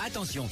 Attention.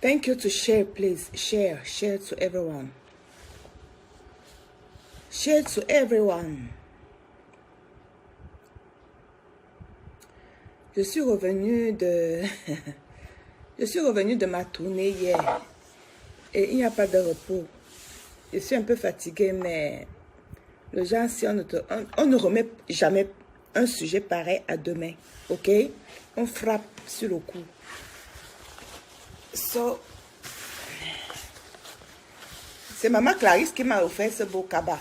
Thank you to share, please. Share to everyone. Share to everyone. Je suis revenue de... Je suis revenue de ma tournée hier. Et il n'y a pas de repos. Je suis un peu fatiguée, mais... Le genre, si on ne remet jamais un sujet pareil à demain. Ok? On frappe sur le coup. C'est maman Clarisse qui m'a offert ce beau cabas.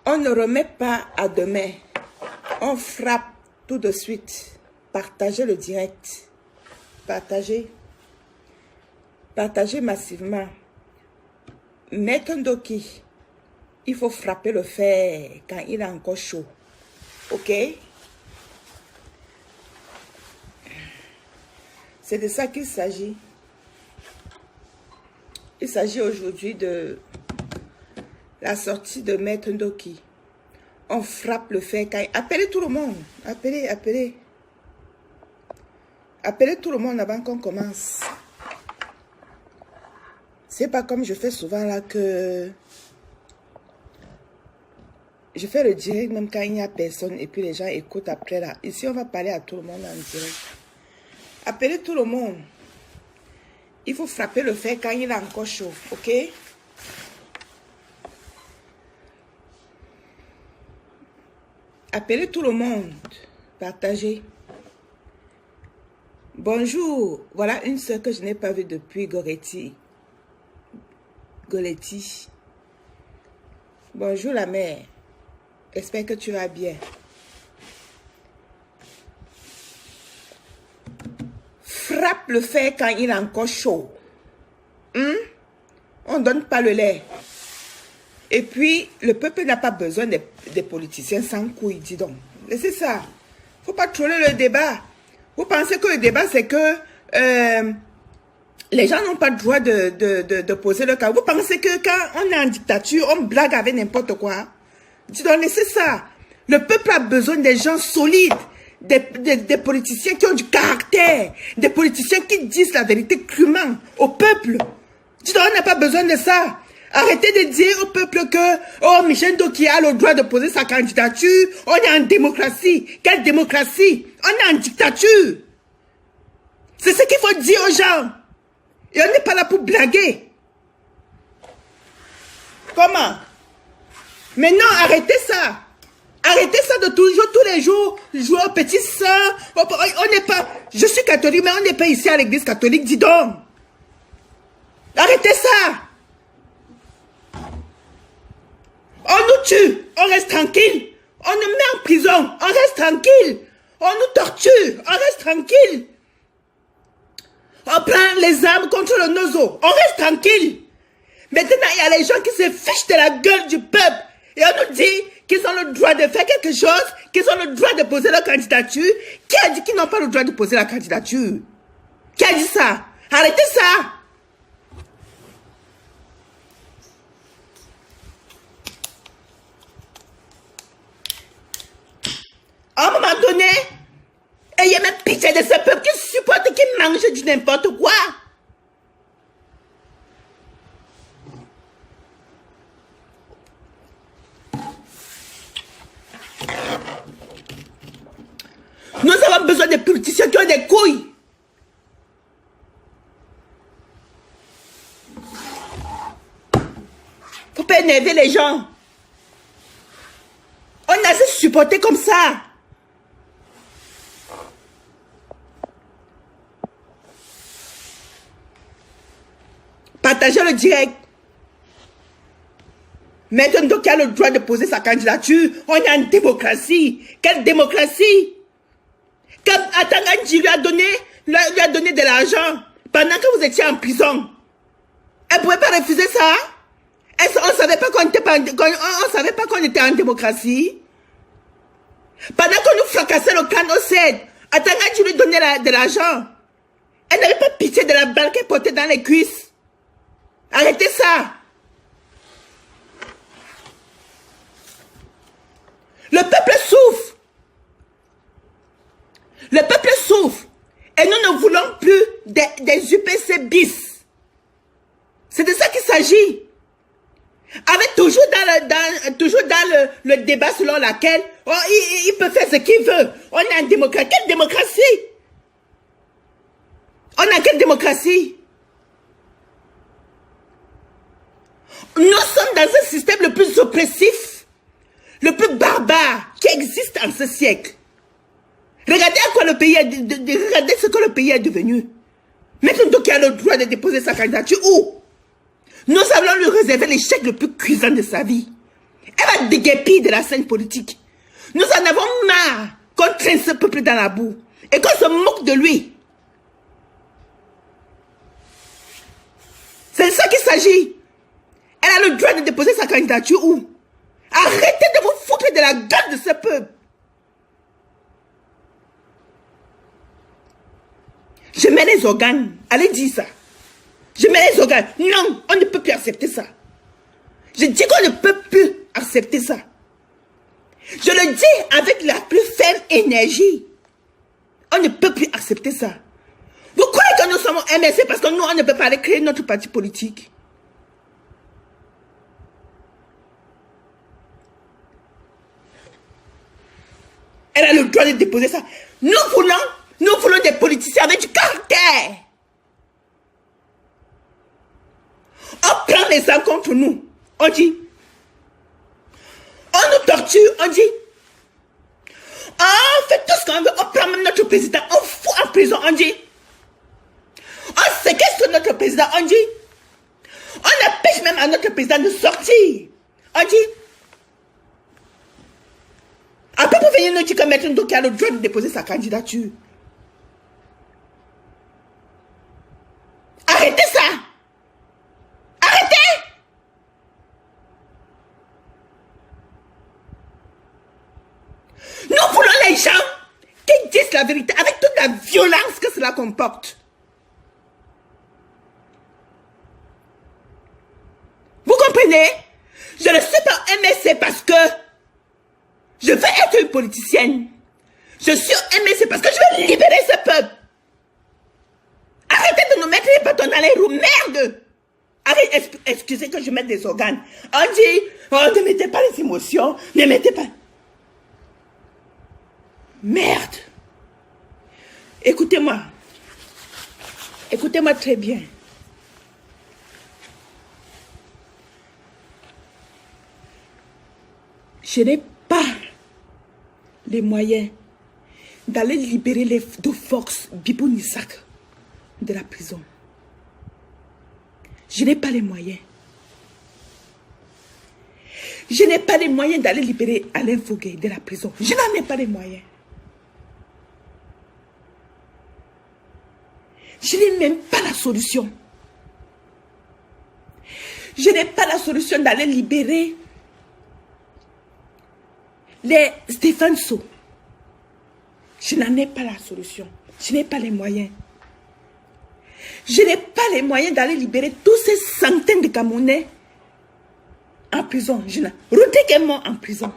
On ne remet pas à demain. On frappe tout de suite. Partagez le direct. Partagez. Partagez massivement. Maître Ndoki, il faut frapper le fer quand il est encore chaud. Ok? C'est de ça qu'il s'agit. Il s'agit aujourd'hui de la sortie de Maître Ndoki. On frappe le fer. Appelez tout le monde. Appelez. Appelez tout le monde avant qu'on commence. C'est pas comme je fais souvent là que... Je fais le direct même quand il n'y a personne et puis les gens écoutent après là. Ici, on va parler à tout le monde en direct. Appelez tout le monde. Il faut frapper le fer quand il est encore chaud, ok? Appelez tout le monde. Partagez. Bonjour. Voilà une soeur que je n'ai pas vue depuis Goretti. Bonjour la mère. J'espère que tu vas bien. Frappe le fer quand il est encore chaud. On ne donne pas le lait. Et puis, le peuple n'a pas besoin des politiciens sans couilles, dis donc. C'est ça. Il ne faut pas troller le débat. Vous pensez que le débat, c'est que les gens n'ont pas le droit de poser le cas. Vous pensez que quand on est en dictature, on blague avec n'importe quoi? Dis donc, c'est ça. Le peuple a besoin des gens solides. Des politiciens qui ont du caractère, des politiciens qui disent la vérité crûment au peuple. Dis donc, on n'a pas besoin de ça. Arrêtez de dire au peuple que oh, Michel Ndoki a le droit de poser sa candidature. On est en démocratie. Quelle démocratie? On est en dictature. C'est ce qu'il faut dire aux gens. Et on n'est pas là pour blaguer. Comment? Mais non, arrêtez ça. Arrêtez ça de toujours, tous les jours, jouer au petit saint. On n'est pas... Je suis catholique, mais on n'est pas ici à l'église catholique, dis donc. Arrêtez ça. On nous tue, on reste tranquille. On nous met en prison, on reste tranquille. On nous torture, on reste tranquille. On prend les armes contre le nozo, on reste tranquille. Maintenant, il y a les gens qui se fichent de la gueule du peuple. Et on nous dit qu'ils ont le droit de faire quelque chose, qu'ils ont le droit de poser leur candidature. Qui a dit qu'ils n'ont pas le droit de poser la candidature? Qui a dit ça? Arrêtez ça! À un moment donné, ayez même pitié de ce peuple qui supporte, qui mange du n'importe quoi. Nous avons besoin de politiciens qui ont des couilles. Faut pas énerver les gens. On a se supporter comme ça. Partagez le direct. Maintenant qui a le droit de poser sa candidature, on est en démocratie. Quelle démocratie? Quand Atanganji lui a donné de l'argent pendant que vous étiez en prison, elle ne pouvait pas refuser ça? On ne savait pas qu'on était en démocratie? Pendant qu'on nous fracassait le crâne au CED, Atanganji lui donnait de l'argent. Elle n'avait pas pitié de la balle qu'elle portait dans les cuisses. Arrêtez ça. Le peuple souffre. Le peuple souffre. Et nous ne voulons plus des UPC bis. C'est de ça qu'il s'agit. Avec toujours dans le débat selon laquelle il peut faire ce qu'il veut. On est en démocratie. Quelle démocratie? On a quelle démocratie? Nous sommes dans un système le plus oppressif, le plus barbare qui existe en ce siècle. Regardez à quoi le pays regardez ce que le pays est devenu. Maintenant qu'il a le droit de déposer sa candidature, où? Nous allons lui réserver l'échec le plus cuisant de sa vie. Elle va déguerpir de la scène politique. Nous en avons marre qu'on traîne ce peuple dans la boue et qu'on se moque de lui. C'est de ça qu'il s'agit. Elle a le droit de déposer sa candidature où? Arrêtez de vous foutre de la gueule de ce peuple. Je mets les organes. Allez dire ça. Je mets les organes. Non, on ne peut plus accepter ça. Je dis qu'on ne peut plus accepter ça. Je le dis avec la plus ferme énergie. On ne peut plus accepter ça. Vous croyez que nous sommes au MSC parce que nous, on ne peut pas aller créer notre parti politique? Elle a le droit de déposer ça. Nous voulons des politiciens avec du caractère. On prend les armes contre nous. On dit. On nous torture. On dit. On fait tout ce qu'on veut. On prend même notre président. On fout en prison. On dit. On séquestre notre président. On dit. On empêche même à notre président de sortir. On dit. Après, vous venez nous dire que Maître Ndoki a le droit de déposer sa candidature. Arrêtez ça. Arrêtez. Nous voulons les gens qui disent la vérité avec toute la violence que cela comporte. Vous comprenez? Je ne suis pas MSC parce que je veux être une politicienne. Je suis MSC parce que je veux libérer ce peuple. Arrêtez de nous mettre les bâtons dans les roues. Merde! Arrêtez, excusez que je mette des organes. On dit, oh, ne mettez pas les émotions. Ne mettez pas... Merde! Écoutez-moi. Écoutez-moi très bien. Je n'ai pas les moyens d'aller libérer les deux forces Bibou Nissak de la prison. Je n'ai pas les moyens. Je n'ai pas les moyens d'aller libérer Alain Foguet de la prison. Je n'en ai pas les moyens. Je n'ai même pas la solution. Je n'ai pas la solution d'aller libérer les Stéphane So. Je n'en ai pas la solution. Je n'ai pas les moyens. Je n'ai pas les moyens d'aller libérer tous ces centaines de Camerounais en prison. Rodrigue est mort en prison.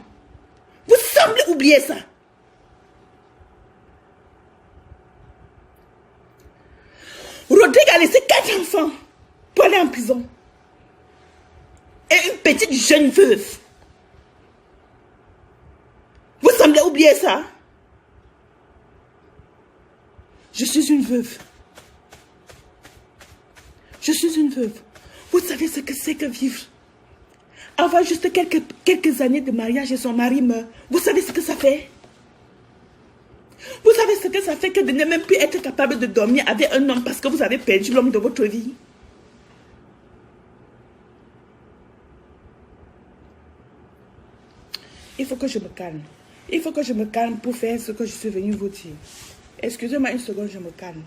Vous semblez oublier ça. Rodrigue a laissé 4 enfants pour aller en prison. Et une petite jeune veuve. Vous semblez oublier ça? Je suis une veuve. Je suis une veuve. Vous savez ce que c'est que vivre? Avoir juste quelques années de mariage et son mari meurt. Vous savez ce que ça fait? Vous savez ce que ça fait que de ne même plus être capable de dormir avec un homme parce que vous avez perdu l'homme de votre vie? Il faut que je me calme. Il faut que je me calme pour faire ce que je suis venue vous dire. Excusez-moi une seconde, je me calme.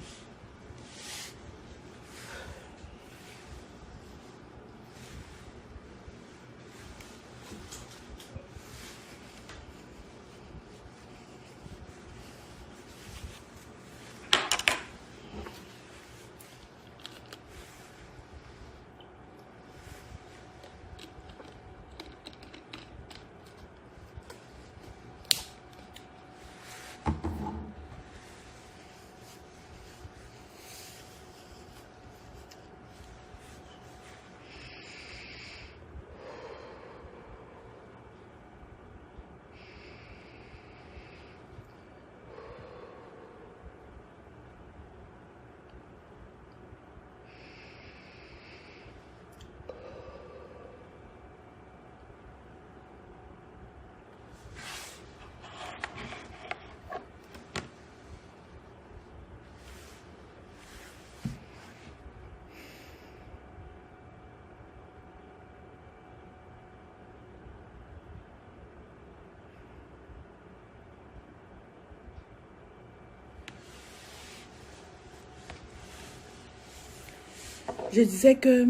Je disais que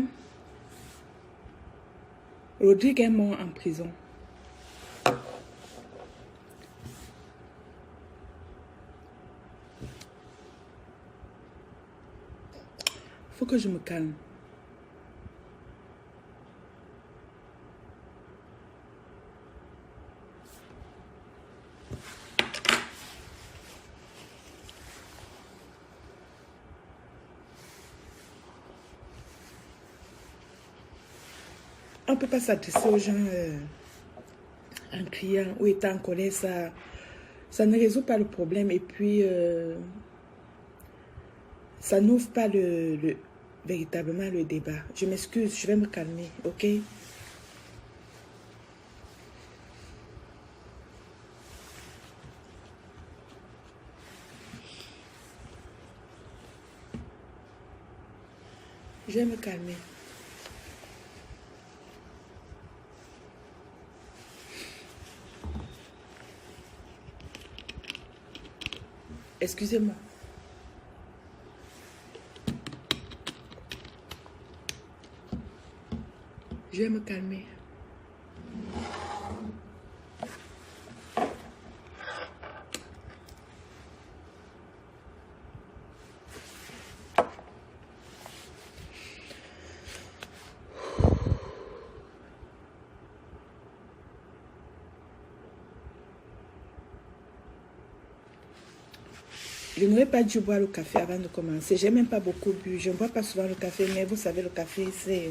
Rodrigue est mort en prison. Il faut que je me calme. On ne peut pas s'adresser aux gens en criant ou étant en colère. Ça ne résout pas le problème et puis ça n'ouvre pas véritablement le débat. Je m'excuse, je vais me calmer, ok? Je vais me calmer. Excusez-moi. Je vais me calmer. Je n'aurais pas dû boire le café avant de commencer. J'ai même pas beaucoup bu. Je ne bois pas souvent le café, mais vous savez, le café, c'est...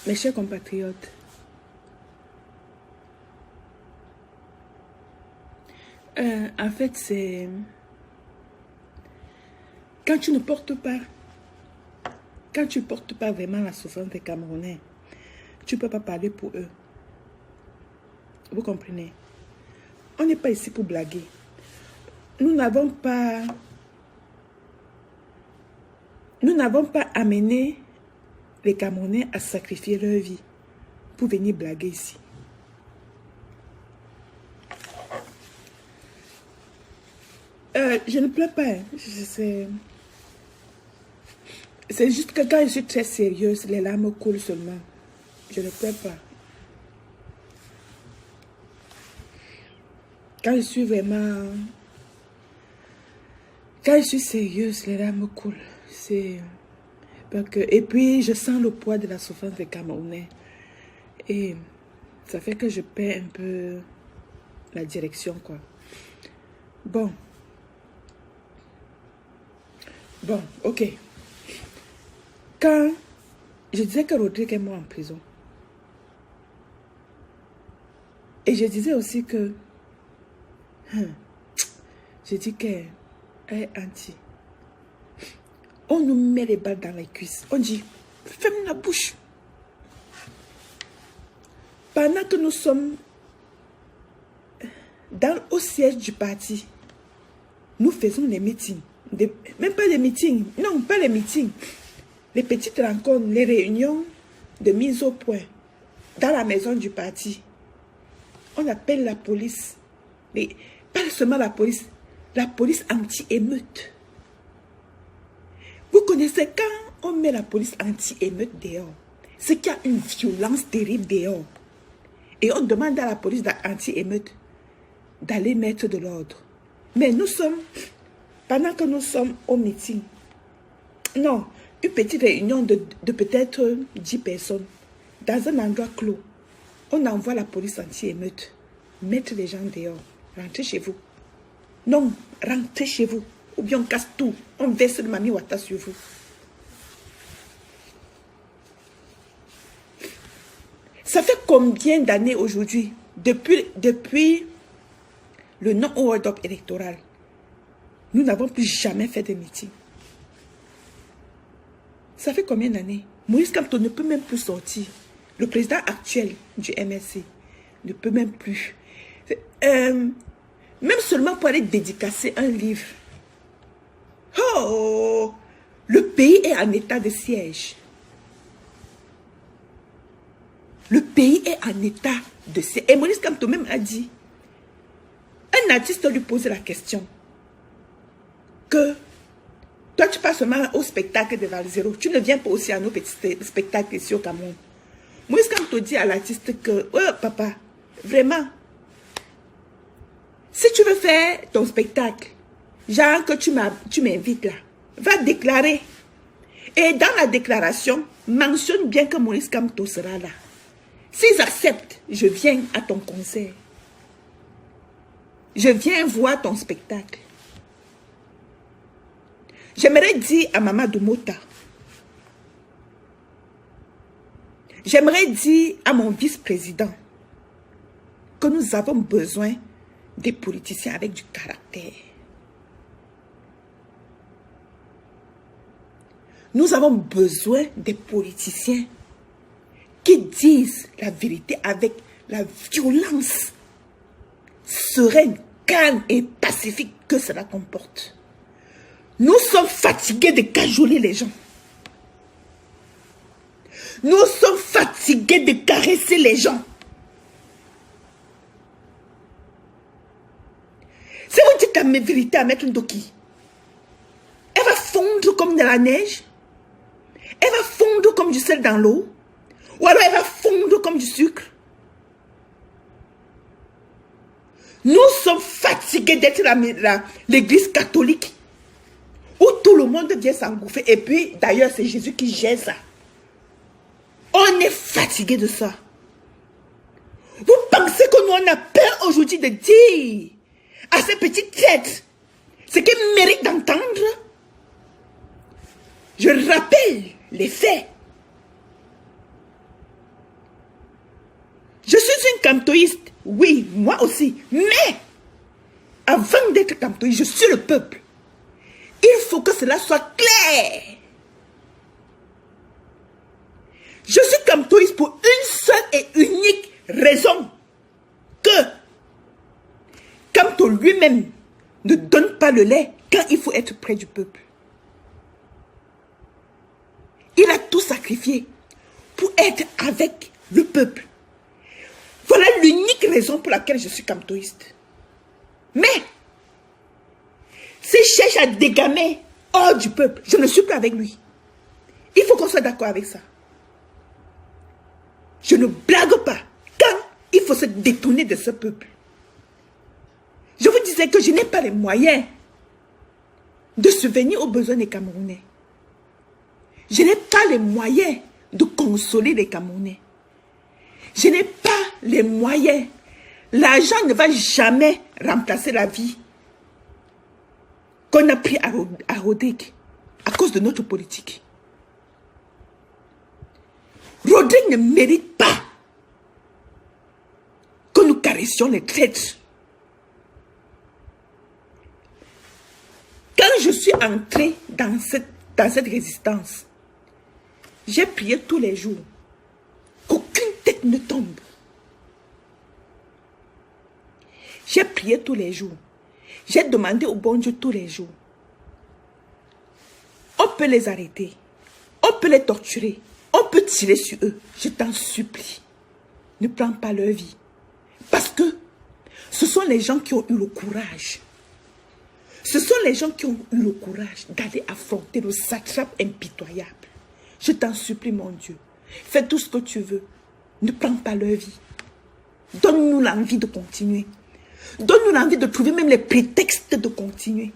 Mes chers compatriotes, en fait, c'est... Quand tu ne portes pas, quand tu ne portes pas vraiment la souffrance des Camerounais, tu ne peux pas parler pour eux. Vous comprenez? On n'est pas ici pour blaguer. Nous n'avons pas amené les Camerounais à sacrifier leur vie pour venir blaguer ici. Je ne pleure pas. Hein. C'est juste que quand je suis très sérieuse, les larmes coulent seulement. Je ne pleure pas. Quand je suis vraiment Quand je suis sérieuse, les larmes coulent. C'est... Et puis, je sens le poids de la souffrance des Camerounais. Et ça fait que je perds un peu la direction, quoi. Bon. Bon, ok. Quand je disais que Rodrigue est mort en prison, et je disais aussi que... je dis qu'elle est anti. On nous met les balles dans les cuisses. On dit, ferme la bouche. Pendant que nous sommes au siège du parti, nous faisons des meetings. Même pas des meetings. Non, pas les meetings. Les petites rencontres, les réunions de mise au point dans la maison du parti. On appelle la police. Mais pas seulement la police anti-émeute. Vous connaissez quand on met la police anti-émeute dehors, c'est qu'il y a une violence terrible dehors. Et on demande à la police anti-émeute d'aller mettre de l'ordre. Mais nous sommes, pendant que nous sommes au meeting, non, une petite réunion de peut-être 10 personnes, dans un endroit clos, on envoie la police anti-émeute, mettre les gens dehors, rentrez chez vous. Non, rentrez chez vous. Ou bien on casse tout. On verse le Mami Wata sur vous. Ça fait combien d'années aujourd'hui, depuis le non-hold up électoral, nous n'avons plus jamais fait de meeting. Ça fait combien d'années? Moïse Kamto ne peut même plus sortir. Le président actuel du MSC ne peut même plus. Même seulement pour aller dédicacer un livre. Oh, le pays est en état de siège. Le pays est en état de siège. Et Moïse Kamto même a dit, un artiste lui posait la question, que toi tu passes seulement au spectacle de Val-Zéro, tu ne viens pas aussi à nos petits spectacles ici au Cameroun. Moïse Kamto dit à l'artiste que, oh papa, vraiment, si tu veux faire ton spectacle, genre que tu m'invites là, va déclarer. Et dans la déclaration, mentionne bien que Moïse Kamto sera là. S'ils acceptent, je viens à ton concert. Je viens voir ton spectacle. J'aimerais dire à Mamadou Mota, j'aimerais dire à mon vice-président que nous avons besoin des politiciens avec du caractère. Nous avons besoin des politiciens qui disent la vérité avec la violence sereine, calme et pacifique que cela comporte. Nous sommes fatigués de cajoler les gens. Nous sommes fatigués de caresser les gens. Si vous dites la vérité à Maître Ndoki, elle va fondre comme de la neige. Elle va fondre comme du sel dans l'eau. Ou alors elle va fondre comme du sucre. Nous sommes fatigués d'être l'église catholique où tout le monde vient s'engouffrer. Et puis, d'ailleurs, c'est Jésus qui gère ça. On est fatigués de ça. Vous pensez que nous, on a peur aujourd'hui de dire à ces petites têtes ce qu'ils méritent d'entendre? Je rappelle les faits. Je suis une kamtoïste, oui, moi aussi. Mais, avant d'être kamtoïste, je suis le peuple. Il faut que cela soit clair. Je suis kamtoïste pour une seule et unique raison. Que Kamto lui-même ne donne pas le lait quand il faut être près du peuple. Il a tout sacrifié pour être avec le peuple. Voilà l'unique raison pour laquelle je suis kamtoïste. Mais, s'il cherche à dégamer hors du peuple, je ne suis plus avec lui. Il faut qu'on soit d'accord avec ça. Je ne blague pas quand il faut se détourner de ce peuple. Je vous disais que je n'ai pas les moyens de subvenir aux besoins des Camerounais. Je n'ai pas les moyens de consoler les Camerounais. Je n'ai pas les moyens. L'argent ne va jamais remplacer la vie qu'on a pris à Rodrigue à cause de notre politique. Rodrigue ne mérite pas que nous caressions les traîtres. Quand je suis entrée dans cette résistance, j'ai prié tous les jours qu'aucune tête ne tombe. J'ai prié tous les jours. J'ai demandé au bon Dieu tous les jours. On peut les arrêter. On peut les torturer. On peut tirer sur eux. Je t'en supplie. Ne prends pas leur vie. Parce que ce sont les gens qui ont eu le courage. Ce sont les gens qui ont eu le courage d'aller affronter le satrape impitoyable. Je t'en supplie, mon Dieu. Fais tout ce que tu veux. Ne prends pas leur vie. Donne-nous l'envie de continuer. Donne-nous l'envie de trouver même les prétextes de continuer.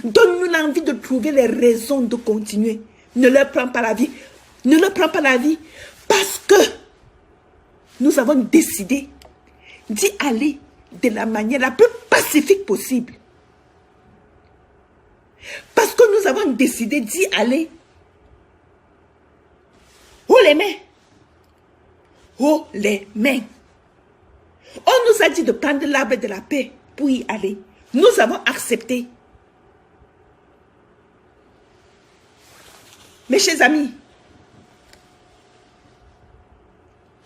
Donne-nous l'envie de trouver les raisons de continuer. Ne leur prends pas la vie. Ne leur prends pas la vie parce que nous avons décidé d'y aller de la manière la plus pacifique possible. Parce que nous avons décidé d'y aller haut les mains. Haut les mains. On nous a dit de prendre l'arbre de la paix pour y aller. Nous avons accepté. Mes chers amis,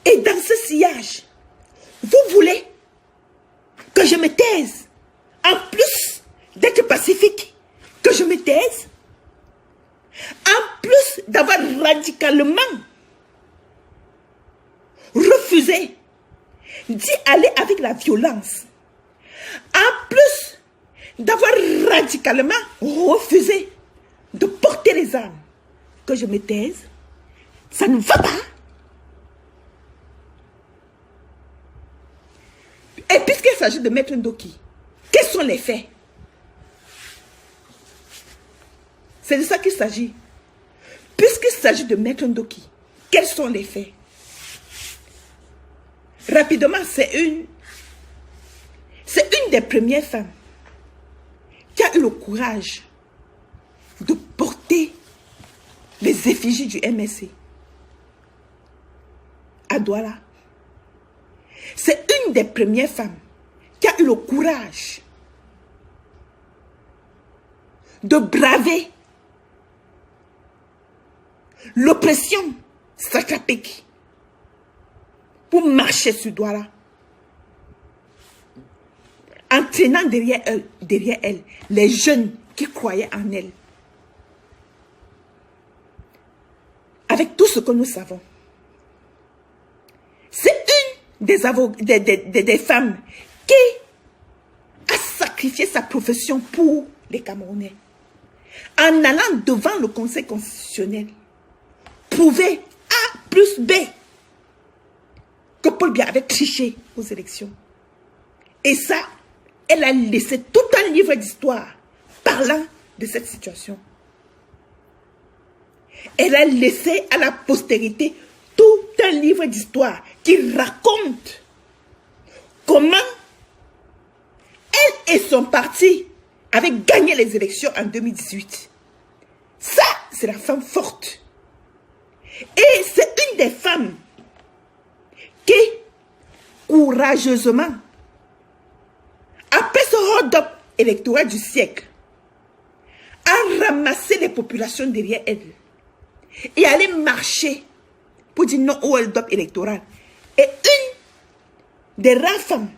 et dans ce sillage, vous voulez que je me taise, en plus d'être pacifique, que je me taise, en plus d'avoir radicalement refusé d'y aller avec la violence, en plus d'avoir radicalement refusé de porter les armes, que je me taise, ça ne va pas. Et puisqu'il s'agit de Maître Ndoki, quels sont les faits? C'est de ça qu'il s'agit. Puisqu'il s'agit de Maître Ndoki, quels sont les faits? Rapidement, c'est une des premières femmes qui a eu le courage de porter les effigies du MSC à Douala. C'est une des premières femmes qui a eu le courage de braver l'oppression satrapique pour marcher sur Douala, entraînant derrière elle les jeunes qui croyaient en elle. Avec tout ce que nous savons, c'est une des femmes qui a sacrifié sa profession pour les Camerounais en allant devant le Conseil constitutionnel prouver A plus B que Paul Biya avait triché aux élections. Et ça, elle a laissé tout un livre d'histoire parlant de cette situation. Elle a laissé à la postérité tout un livre d'histoire qui raconte comment elle et son parti avaient gagné les élections en 2018. Ça, c'est la femme forte. Et c'est une des femmes qui, courageusement, après ce hold-up électoral du siècle, a ramassé les populations derrière elle et allait marcher pour dire non au hold-up électoral. Et une des rares femmes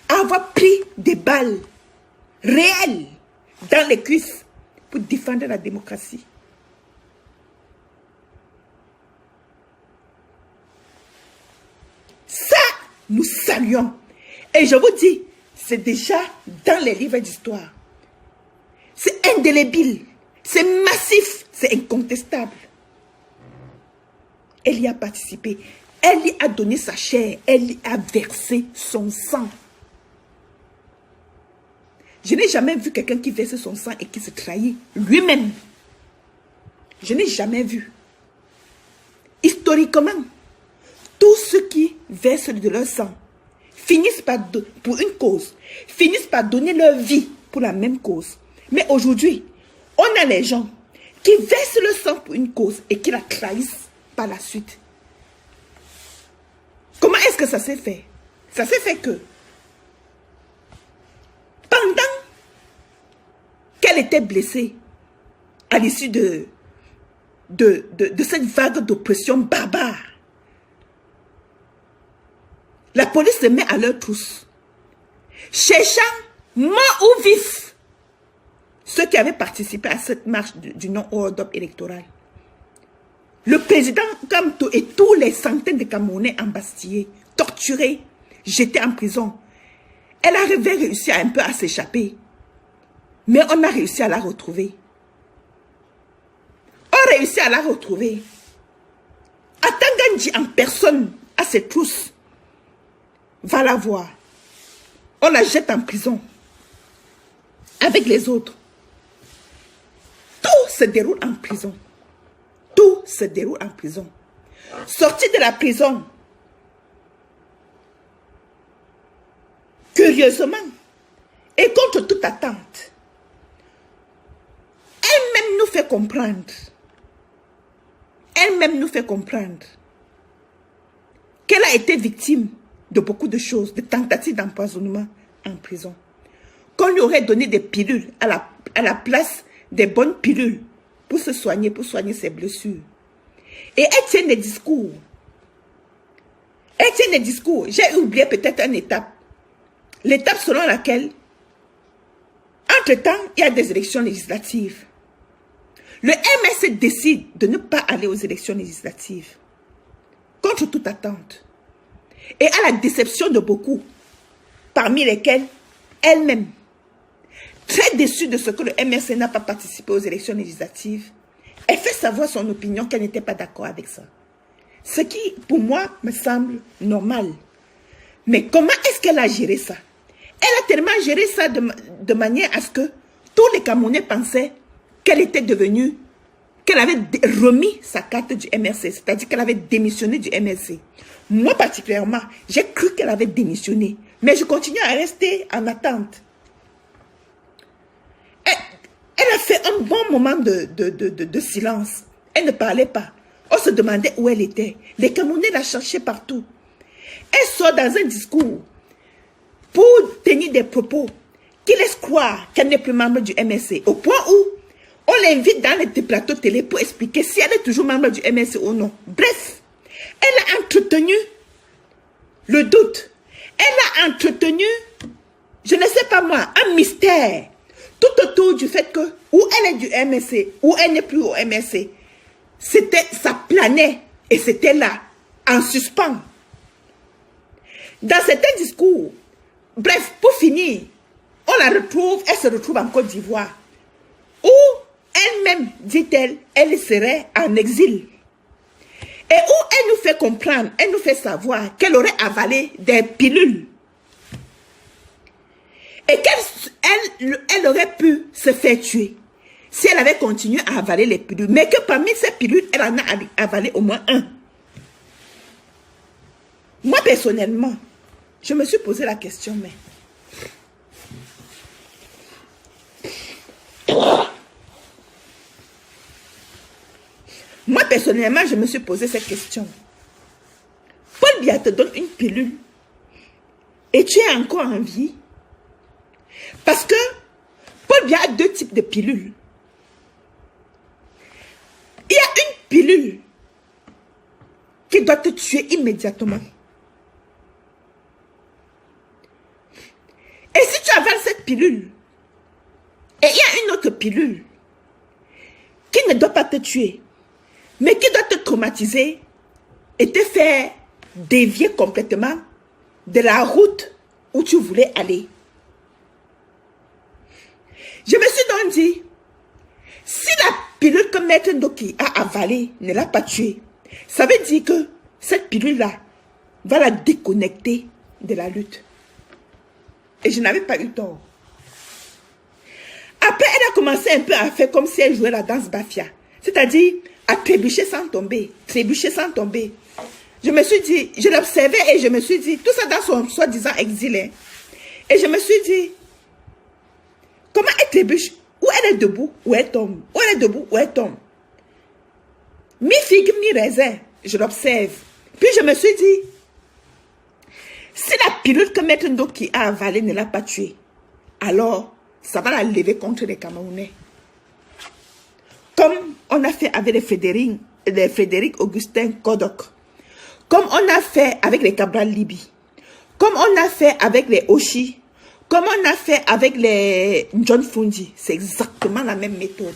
à avoir pris des balles réelles dans les cuisses pour défendre la démocratie. Ça, nous saluons. Et je vous dis, c'est déjà dans les livres d'histoire. C'est indélébile, c'est massif, c'est incontestable. Elle y a participé, elle y a donné sa chair, elle y a versé son sang. Je n'ai jamais vu quelqu'un qui verse son sang et qui se trahit lui-même. Je n'ai jamais vu. Historiquement, tous ceux qui versent de leur sang finissent par, pour une cause, finissent par donner leur vie pour la même cause. Mais aujourd'hui, on a les gens qui versent le sang pour une cause et qui la trahissent par la suite. Comment est-ce que ça s'est fait? Ça s'est fait que pendant qu'elle était blessée à l'issue de cette vague d'oppression barbare, la police se met à leur trousse, cherchant mort ou vif ceux qui avaient participé à cette marche du non-hold-up électoral. Le président Kamto et tous les centaines de Camerounais embastillés, torturés, jetés en prison. Elle avait réussi un peu à s'échapper, mais on a réussi à la retrouver. On a réussi à la retrouver. Atangandji en personne à ses trousses va la voir. On la jette en prison avec les autres. Tout se déroule en prison. Tout se déroule en prison. Sortie de la prison, curieusement, et contre toute attente, elle-même nous fait comprendre, qu'elle a été victime de beaucoup de choses, de tentatives d'empoisonnement en prison. Qu'on lui aurait donné des pilules à la place des bonnes pilules pour se soigner, pour soigner ses blessures. Et elle tient des discours. J'ai oublié peut-être une étape. L'étape selon laquelle, entre-temps, il y a des élections législatives. Le MSC décide de ne pas aller aux élections législatives, contre toute attente. Et à la déception de beaucoup, parmi lesquels elle-même, très déçue de ce que le MSC n'a pas participé aux élections législatives, elle fait savoir son opinion qu'elle n'était pas d'accord avec ça. Ce qui, pour moi, me semble normal. Mais comment est-ce qu'elle a géré ça? Elle a tellement géré ça de manière à ce que tous les Camerounais pensaient qu'elle était devenue, qu'elle avait remis sa carte du MRC, c'est-à-dire qu'elle avait démissionné du MRC. Moi particulièrement, j'ai cru qu'elle avait démissionné, mais je continue à rester en attente. Elle a fait un bon moment de silence. Elle ne parlait pas. On se demandait où elle était. Les Camerounais la cherchaient partout. Elle sort dans un discours pour tenir des propos qui laissent croire qu'elle n'est plus membre du MSC. Au point où on l'invite dans les plateaux télé pour expliquer si elle est toujours membre du MSC ou non. Bref, elle a entretenu le doute. Elle a entretenu, je ne sais pas moi, un mystère tout autour du fait que où elle est du MSC, ou elle n'est plus au MSC, ça planait et c'était là, en suspens. Dans certains discours, bref, pour finir, on la retrouve, elle se retrouve en Côte d'Ivoire, où elle-même, dit-elle, elle serait en exil. Et où elle nous fait comprendre, elle nous fait savoir qu'elle aurait avalé des pilules. Et qu'elle aurait pu se faire tuer si elle avait continué à avaler les pilules. Mais que parmi ces pilules, elle en a avalé au moins un. Moi, personnellement, je me suis posé la question, mais... Moi, personnellement, je me suis posé cette question. Paul Biya te donne une pilule et tu es encore en vie. Parce que Paul Biya a deux types de pilules. Il y a une pilule qui doit te tuer immédiatement. Et si tu avales cette pilule, et il y a une autre pilule qui ne doit pas te tuer, mais qui doit te traumatiser et te faire dévier complètement de la route où tu voulais aller. Je me suis donc dit, si la pilule que Maître Ndoki a avalée ne l'a pas tuée, ça veut dire que cette pilule-là va la déconnecter de la lutte. Et je n'avais pas eu tort. Après, elle a commencé un peu à faire comme si elle jouait la danse Bafia. C'est-à-dire, à trébucher sans tomber. Trébucher sans tomber. Je me suis dit, je l'observais et je me suis dit, tout ça dans son soi-disant exil. Hein. Et je me suis dit, comment elle trébuche? Ou elle est debout, ou elle tombe. Ou elle est debout, ou elle tombe. Mi-figue, mi-raisin. Je l'observe. Puis je me suis dit, si la pilule que Maître Ndoki a avalée ne l'a pas tuée, alors ça va la lever contre les Camerounais. Comme on a fait avec les Frédéric Augustin Kodok. Comme on a fait avec les Cabral Libi. Comme on a fait avec les Oshi. Comme on a fait avec les John Fundi. C'est exactement la même méthode.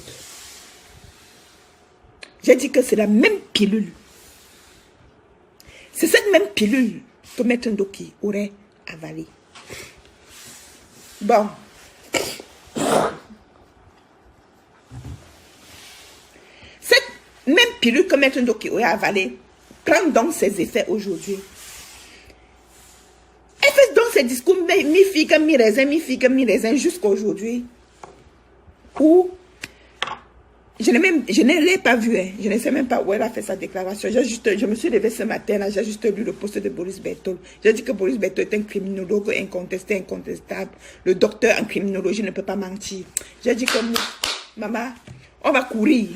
J'ai dit que c'est la même pilule. C'est cette même pilule que Maître Ndoki aurait avalée. Bon. Cette même pilule que Maître Ndoki aurait avalée prend donc ses effets aujourd'hui. Elle fait donc ses discours mi-figue, mi-raisin, mi-figue, mi-raisin jusqu'à aujourd'hui. Où je ne l'ai pas vu, hein. Je ne sais même pas où elle a fait sa déclaration. Je me suis levée ce matin, j'ai juste lu le post de Boris Berthold. J'ai dit que Boris Berthold est un criminologue incontesté, incontestable. Le docteur en criminologie ne peut pas mentir. J'ai dit que maman, on va courir.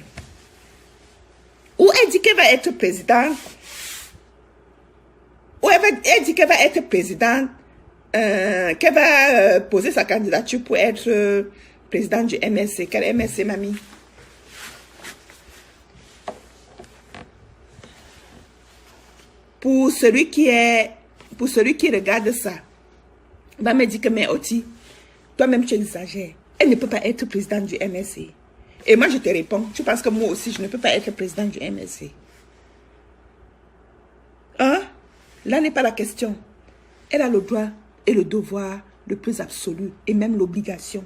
Où elle dit qu'elle va être présidente. Où elle dit qu'elle va être présidente, qu'elle va poser sa candidature pour être présidente du MSC. Quel MSC, mamie? Pour celui qui regarde ça, va me dire que, mais Oti, toi-même tu exagères. Elle ne peut pas être présidente du MSC. Et moi je te réponds, tu penses que moi aussi je ne peux pas être présidente du MSC? Hein? Là n'est pas la question. Elle a le droit et le devoir le plus absolu et même l'obligation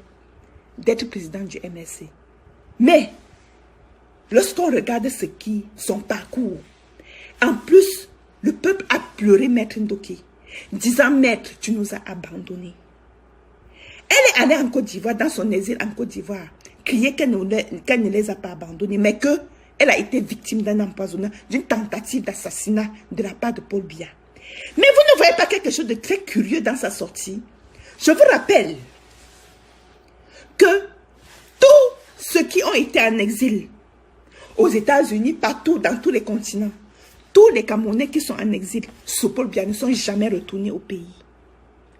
d'être présidente du MSC. Mais, lorsqu'on regarde son parcours, en plus, le peuple a pleuré Maître Ndoki, disant, Maître, tu nous as abandonnés. Elle est allée en Côte d'Ivoire, dans son exil en Côte d'Ivoire, crier qu'elle ne les a pas abandonnés, mais qu'elle a été victime d'un empoisonnement, d'une tentative d'assassinat de la part de Paul Biya. Mais vous ne voyez pas quelque chose de très curieux dans sa sortie? Je vous rappelle que tous ceux qui ont été en exil aux États-Unis, partout, dans tous les continents, tous les Camerounais qui sont en exil sous Paul Biya ne sont jamais retournés au pays.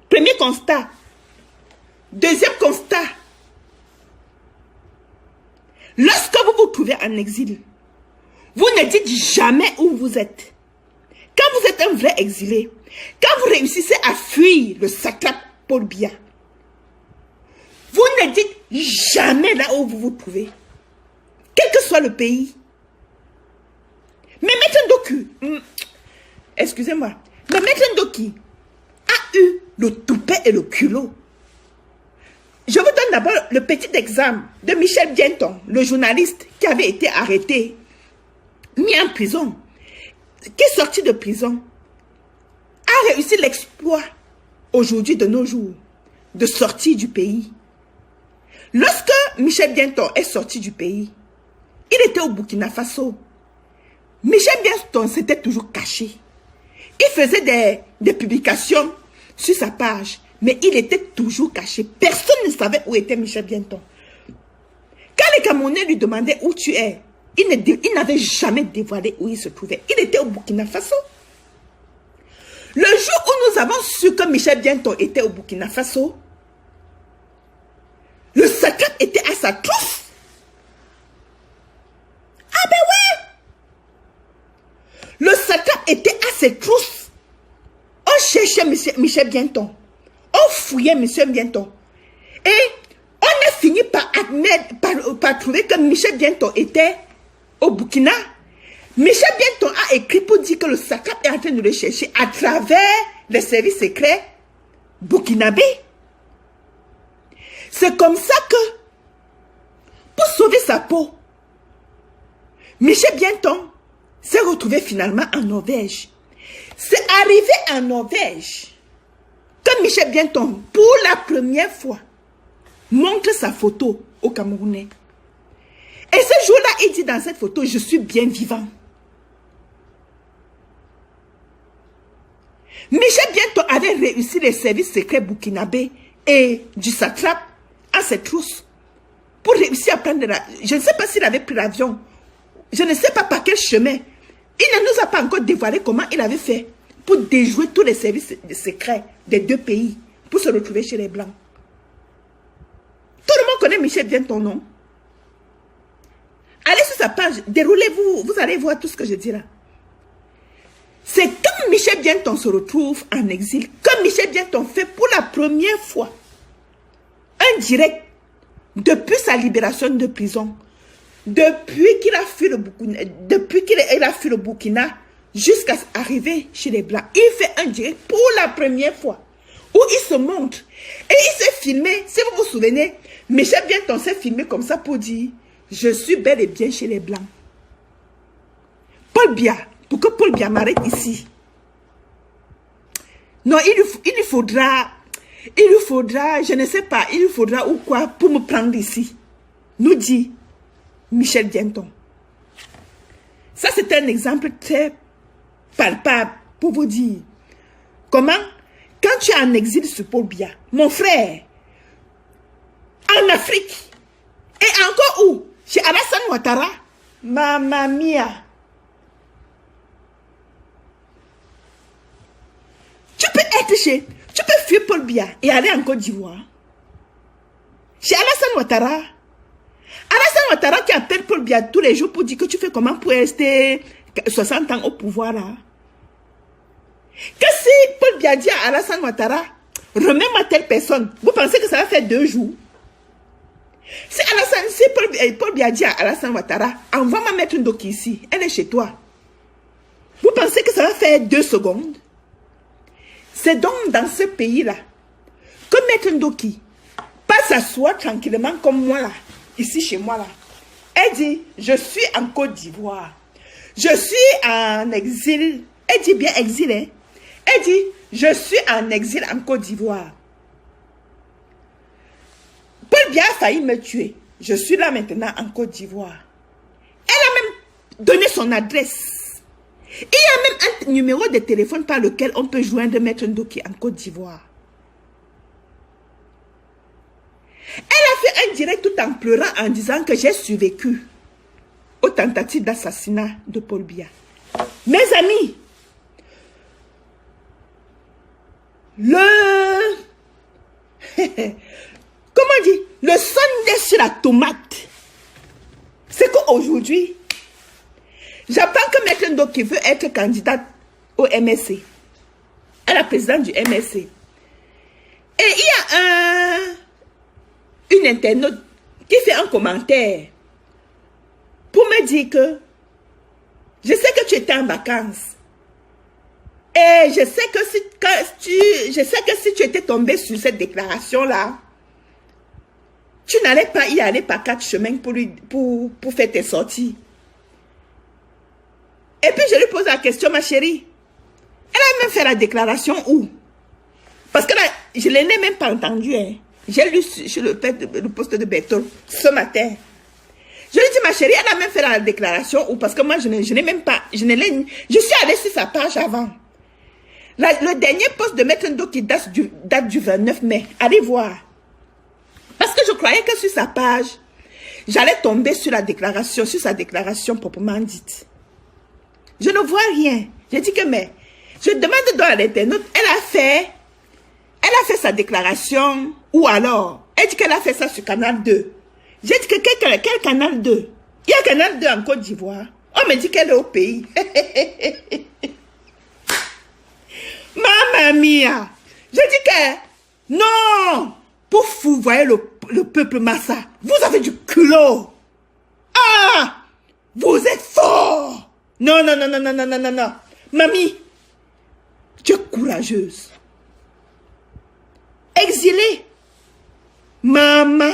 Premier constat. Deuxième constat. Lorsque vous vous trouvez en exil, vous ne dites jamais où vous êtes. Quand vous êtes un vrai exilé, quand vous réussissez à fuir le satrape Paul Biya, vous ne dites jamais là où vous vous trouvez. Quel que soit le pays. Mais Maître Ndoki, excusez-moi, mais Maître Ndoki a eu le toupet et le culot. Je vous donne d'abord le petit exemple de Michel Bienton, le journaliste qui avait été arrêté, mis en prison, qui est sorti de prison, a réussi l'exploit, aujourd'hui de nos jours, de sortir du pays. Lorsque Michel Bienton est sorti du pays, il était au Burkina Faso. Michel Bienton s'était toujours caché. Il faisait des publications sur sa page, mais il était toujours caché. Personne ne savait où était Michel Bienton. Quand les Camerounais lui demandaient où tu es, il n'avait jamais dévoilé où il se trouvait. Il était au Burkina Faso. Le jour où nous avons su que Michel Bienton était au Burkina Faso, le satrape était à sa trousse. Ah ben ouais! Le satrape était à ses trousses. On cherchait Michel Bienton. On fouillait Michel Bienton. Et on a fini par admettre, par trouver que Michel Bienton était au Burkina. Michel Bienton a écrit pour dire que le satrape est en train de le chercher à travers les services secrets burkinabés. C'est comme ça que, pour sauver sa peau, Michel Bienton s'est retrouvé finalement en Norvège. C'est arrivé en Norvège que Michel Bienton, pour la première fois, montre sa photo aux Camerounais. Et ce jour-là, il dit dans cette photo, je suis bien vivant. Michel Biento avait réussi les services secrets burkinabés et du satrape à ses trousses pour réussir à prendre la... Je ne sais pas s'il avait pris l'avion. Je ne sais pas par quel chemin. Il ne nous a pas encore dévoilé comment il avait fait pour déjouer tous les services secrets des deux pays pour se retrouver chez les Blancs. Tout le monde connaît Michel Biento, non? Allez sur sa page, déroulez-vous, vous allez voir tout ce que je dis là. C'est quand Michel Biento se retrouve en exil, quand Michel Biento fait pour la première fois un direct depuis sa libération de prison, depuis qu'il a fui le Burkina, jusqu'à arriver chez les Blancs. Il fait un direct pour la première fois où il se montre et il s'est filmé. Si vous vous souvenez, Michel Biento s'est filmé comme ça pour dire je suis bel et bien chez les Blancs. Paul Biya, pour que Paul Biya m'arrête ici. Non, il lui faudra, je ne sais pas, il lui faudra ou quoi pour me prendre ici. Nous dit Michel Biento. Ça, c'est un exemple très palpable pour vous dire comment, quand tu es en exil sur Paul Biya, mon frère, en Afrique, et encore où? Chez Alassane Ouattara, Mamma mia. Tu peux fuir Paul Biya et aller en Côte d'Ivoire. Chez Alassane Ouattara. Alassane Ouattara qui appelle Paul Biya tous les jours pour dire que tu fais comment pour rester 60 ans au pouvoir là. Que si Paul Biya dit à Alassane Ouattara, remets-moi telle personne, vous pensez que ça va faire 2 jours? Si Paul Biya dit à Alassane Ouattara, envoie-moi mettre une doki ici, elle est chez toi. Vous pensez que ça va faire 2 secondes? C'est donc dans ce pays-là que Maître Ndoki pas s'asseoir tranquillement comme moi là, ici chez moi là. Elle dit, je suis en Côte d'Ivoire. Je suis en exil. Elle dit bien exil, hein? Elle dit, je suis en exil en Côte d'Ivoire. Paul Biya a failli me tuer. Je suis là maintenant en Côte d'Ivoire. Elle a même donné son adresse. Il y a même un numéro de téléphone par lequel on peut joindre Maître Ndoki en Côte d'Ivoire. Elle a fait un direct tout en pleurant en disant que j'ai survécu aux tentatives d'assassinat de Paul Biya. Mes amis, comment on dit? Le sonnet sur la tomate. C'est qu'aujourd'hui, j'apprends que Maître Ndoki veut être candidate au MSC, à la présidente du MSC. Et il y a une internaute qui fait un commentaire pour me dire que je sais que tu étais en vacances. Et je sais que si tu étais tombé sur cette déclaration-là, tu n'allais pas y aller par 4 chemins pour faire tes sorties. Et puis je lui pose la question, ma chérie. Elle a même fait la déclaration où? Parce que là, je ne l'ai même pas entendu. Hein. J'ai lu sur le poste de Bertol ce matin. Je lui dis, ma chérie, elle a même fait la déclaration où? Parce que moi, je n'ai même pas... Je suis allée sur sa page avant. Le dernier poste de Maître Ndoki date du 29 mai. Allez voir. Parce que je croyais que sur sa page, j'allais tomber sur sa déclaration proprement dite. Je ne vois rien. J'ai dit que, mais, je demande dans l'internaute, elle a fait sa déclaration, ou alors, elle dit qu'elle a fait ça sur Canal 2. J'ai dit que quel Canal 2? Il y a Canal 2 en Côte d'Ivoire. On me dit qu'elle est au pays. Mamma mia! Je dis que, non! Pour vous voyez le peuple Massa, vous avez du culot. Ah! Vous êtes fort! Non. Mamie, tu es courageuse. Exilée. Maman.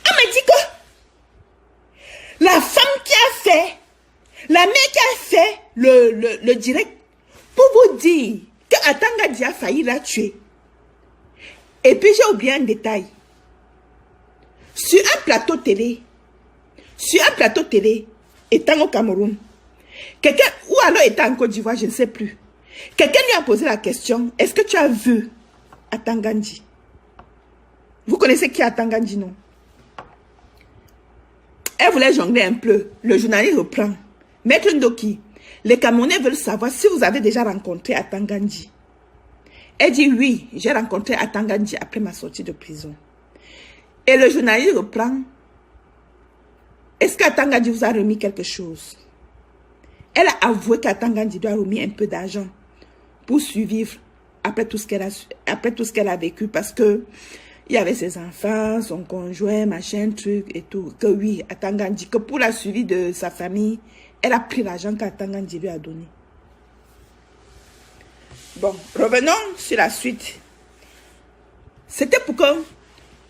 Elle me dit que la femme qui a fait, la mère qui a fait le direct, pour vous dire que Atanga Dia a failli la tuer. Et puis j'ai oublié un détail. Sur un plateau télé, étant au Cameroun, quelqu'un, ou alors étant en Côte d'Ivoire, je ne sais plus, quelqu'un lui a posé la question, est-ce que tu as vu Atangandji? Vous connaissez qui est Atangandji, non? Elle voulait jongler un peu. Le journaliste reprend. Maître Ndoki, les Camerounais veulent savoir si vous avez déjà rencontré Atangandji. Elle dit oui, j'ai rencontré Atangandji après ma sortie de prison. Et le journaliste reprend. Est-ce qu'Atangandji vous a remis quelque chose? Elle a avoué qu'Atangandji lui a remis un peu d'argent pour survivre après tout ce qu'elle a vécu, parce que il y avait ses enfants, son conjoint, machin, truc et tout. Que oui, Atangandji, que pour la survie de sa famille, elle a pris l'argent qu'Atangandji lui a donné. Bon, revenons sur la suite. C'était pour que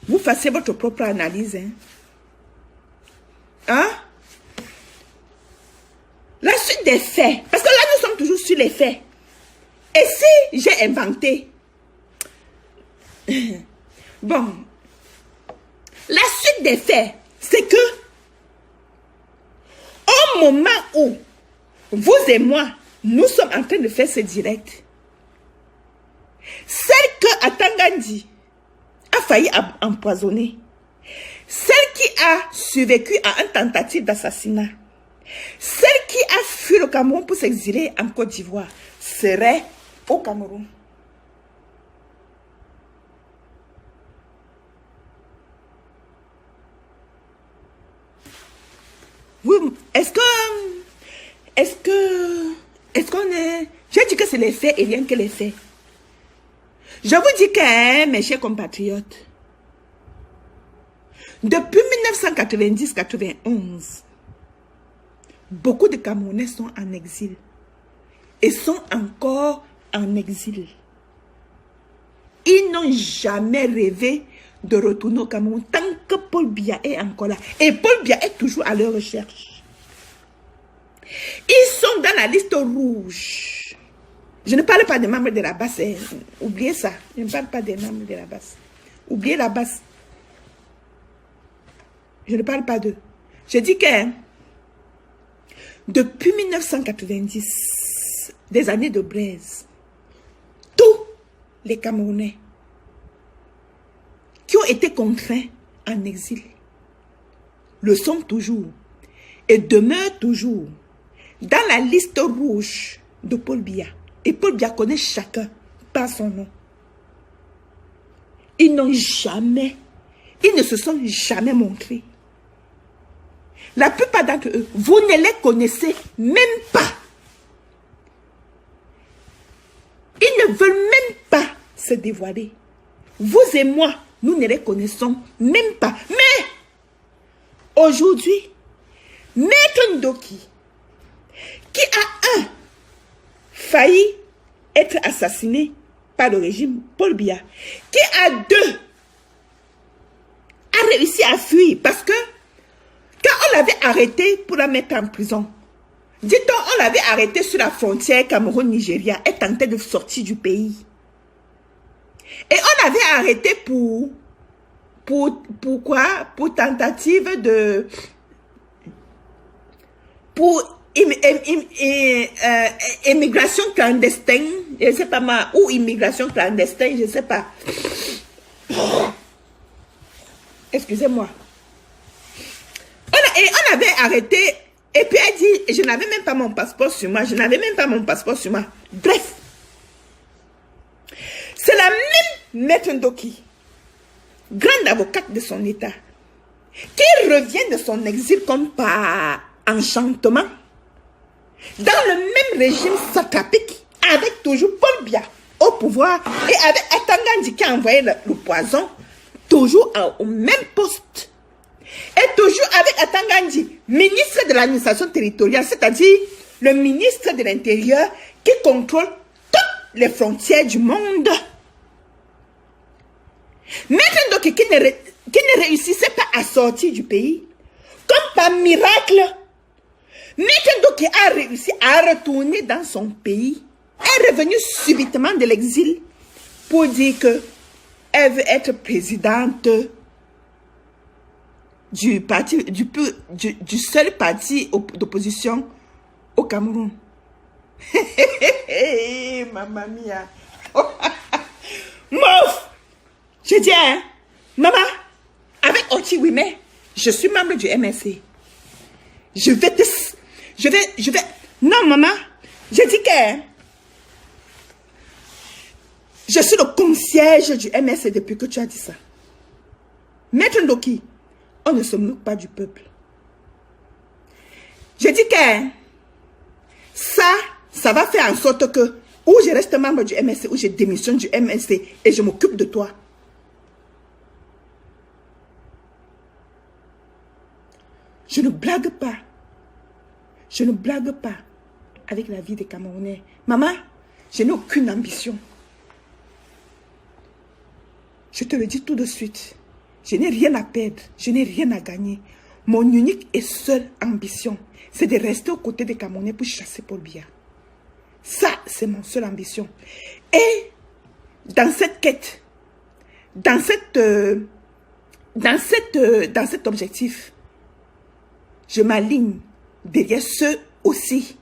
vous fassiez votre propre analyse. Hein? La suite des faits. Parce que là, nous sommes toujours sur les faits. Et si j'ai inventé... Bon. La suite des faits, c'est que au moment où vous et moi, nous sommes en train de faire ce direct, celle que Atangandji a failli empoisonner, celle qui a survécu à une tentative d'assassinat, celle qui a fui le Cameroun pour s'exiler en Côte d'Ivoire, serait au Cameroun. Oui, est-ce qu'on est... J'ai dit que c'est les faits et rien que les faits. Je vous dis que, mes chers compatriotes, depuis 1990-91, beaucoup de Camerounais sont en exil et sont encore en exil. Ils n'ont jamais rêvé de retourner au Cameroun tant que Paul Biya est encore là. Et Paul Biya est toujours à leur recherche. Ils sont dans la liste rouge. Je ne parle pas des membres de la base. Oubliez ça. Je ne parle pas des membres de la base. Oubliez la base. Je ne parle pas d'eux. Je dis que depuis 1990, des années de Blaise, tous les Camerounais qui ont été contraints en exil le sont toujours et demeurent toujours dans la liste rouge de Paul Biya. Et Paul Biya connaît chacun par son nom. Ils ne se sont jamais montrés. La plupart d'entre eux, vous ne les connaissez même pas. Ils ne veulent même pas se dévoiler. Vous et moi, nous ne les connaissons même pas. Mais, aujourd'hui, Maître Ndoki, qui a failli être assassiné par le régime Paul Biya, qui a réussi à fuir parce que quand on l'avait arrêté pour la mettre en prison, dit-on, on l'avait arrêté sur la frontière Cameroun-Nigeria, elle tentait de sortir du pays. Et on l'avait arrêté pour quoi? Pour tentative de... Pour immigration clandestine, je ne sais pas moi, ou immigration clandestine, je ne sais pas. Excusez-moi. On avait arrêté, et puis elle dit, je n'avais même pas mon passeport sur moi, Bref. C'est la même Maître Ndoki, grande avocate de son état, qui revient de son exil comme par enchantement, dans le même régime satrapique, avec toujours Paul Biya au pouvoir, et avec Atangandji qui a envoyé le poison, toujours au même poste. Et toujours avec Atangandji, ministre de l'administration territoriale, c'est-à-dire le ministre de l'Intérieur qui contrôle toutes les frontières du monde. Maître Ndoki qui ne réussissait pas à sortir du pays, comme par miracle, Maître Ndoki a réussi à retourner dans son pays, est revenu subitement de l'exil pour dire que Elle veut être présidente du seul parti d'opposition au Cameroun. Maman mia. Mouf! Je dis, hein, maman, avec Oti Wime, je suis membre du MSC. Je vais... Non, maman, je dis que je suis le concierge du MSC depuis que tu as dit ça. Maître Ndoki, on ne se moque pas du peuple. Je dis que ça va faire en sorte que ou je reste membre du MSC ou je démissionne du MSC et je m'occupe de toi. Je ne blague pas. Je ne blague pas avec la vie des Camerounais. Maman, je n'ai aucune ambition. Je te le dis tout de suite. Je n'ai rien à perdre. Je n'ai rien à gagner. Mon unique et seule ambition, c'est de rester aux côtés des Camerounais pour chasser Paul Biya. Ça, c'est mon seule ambition. Et dans cette quête, dans cet objectif, je m'aligne derrière ceux aussi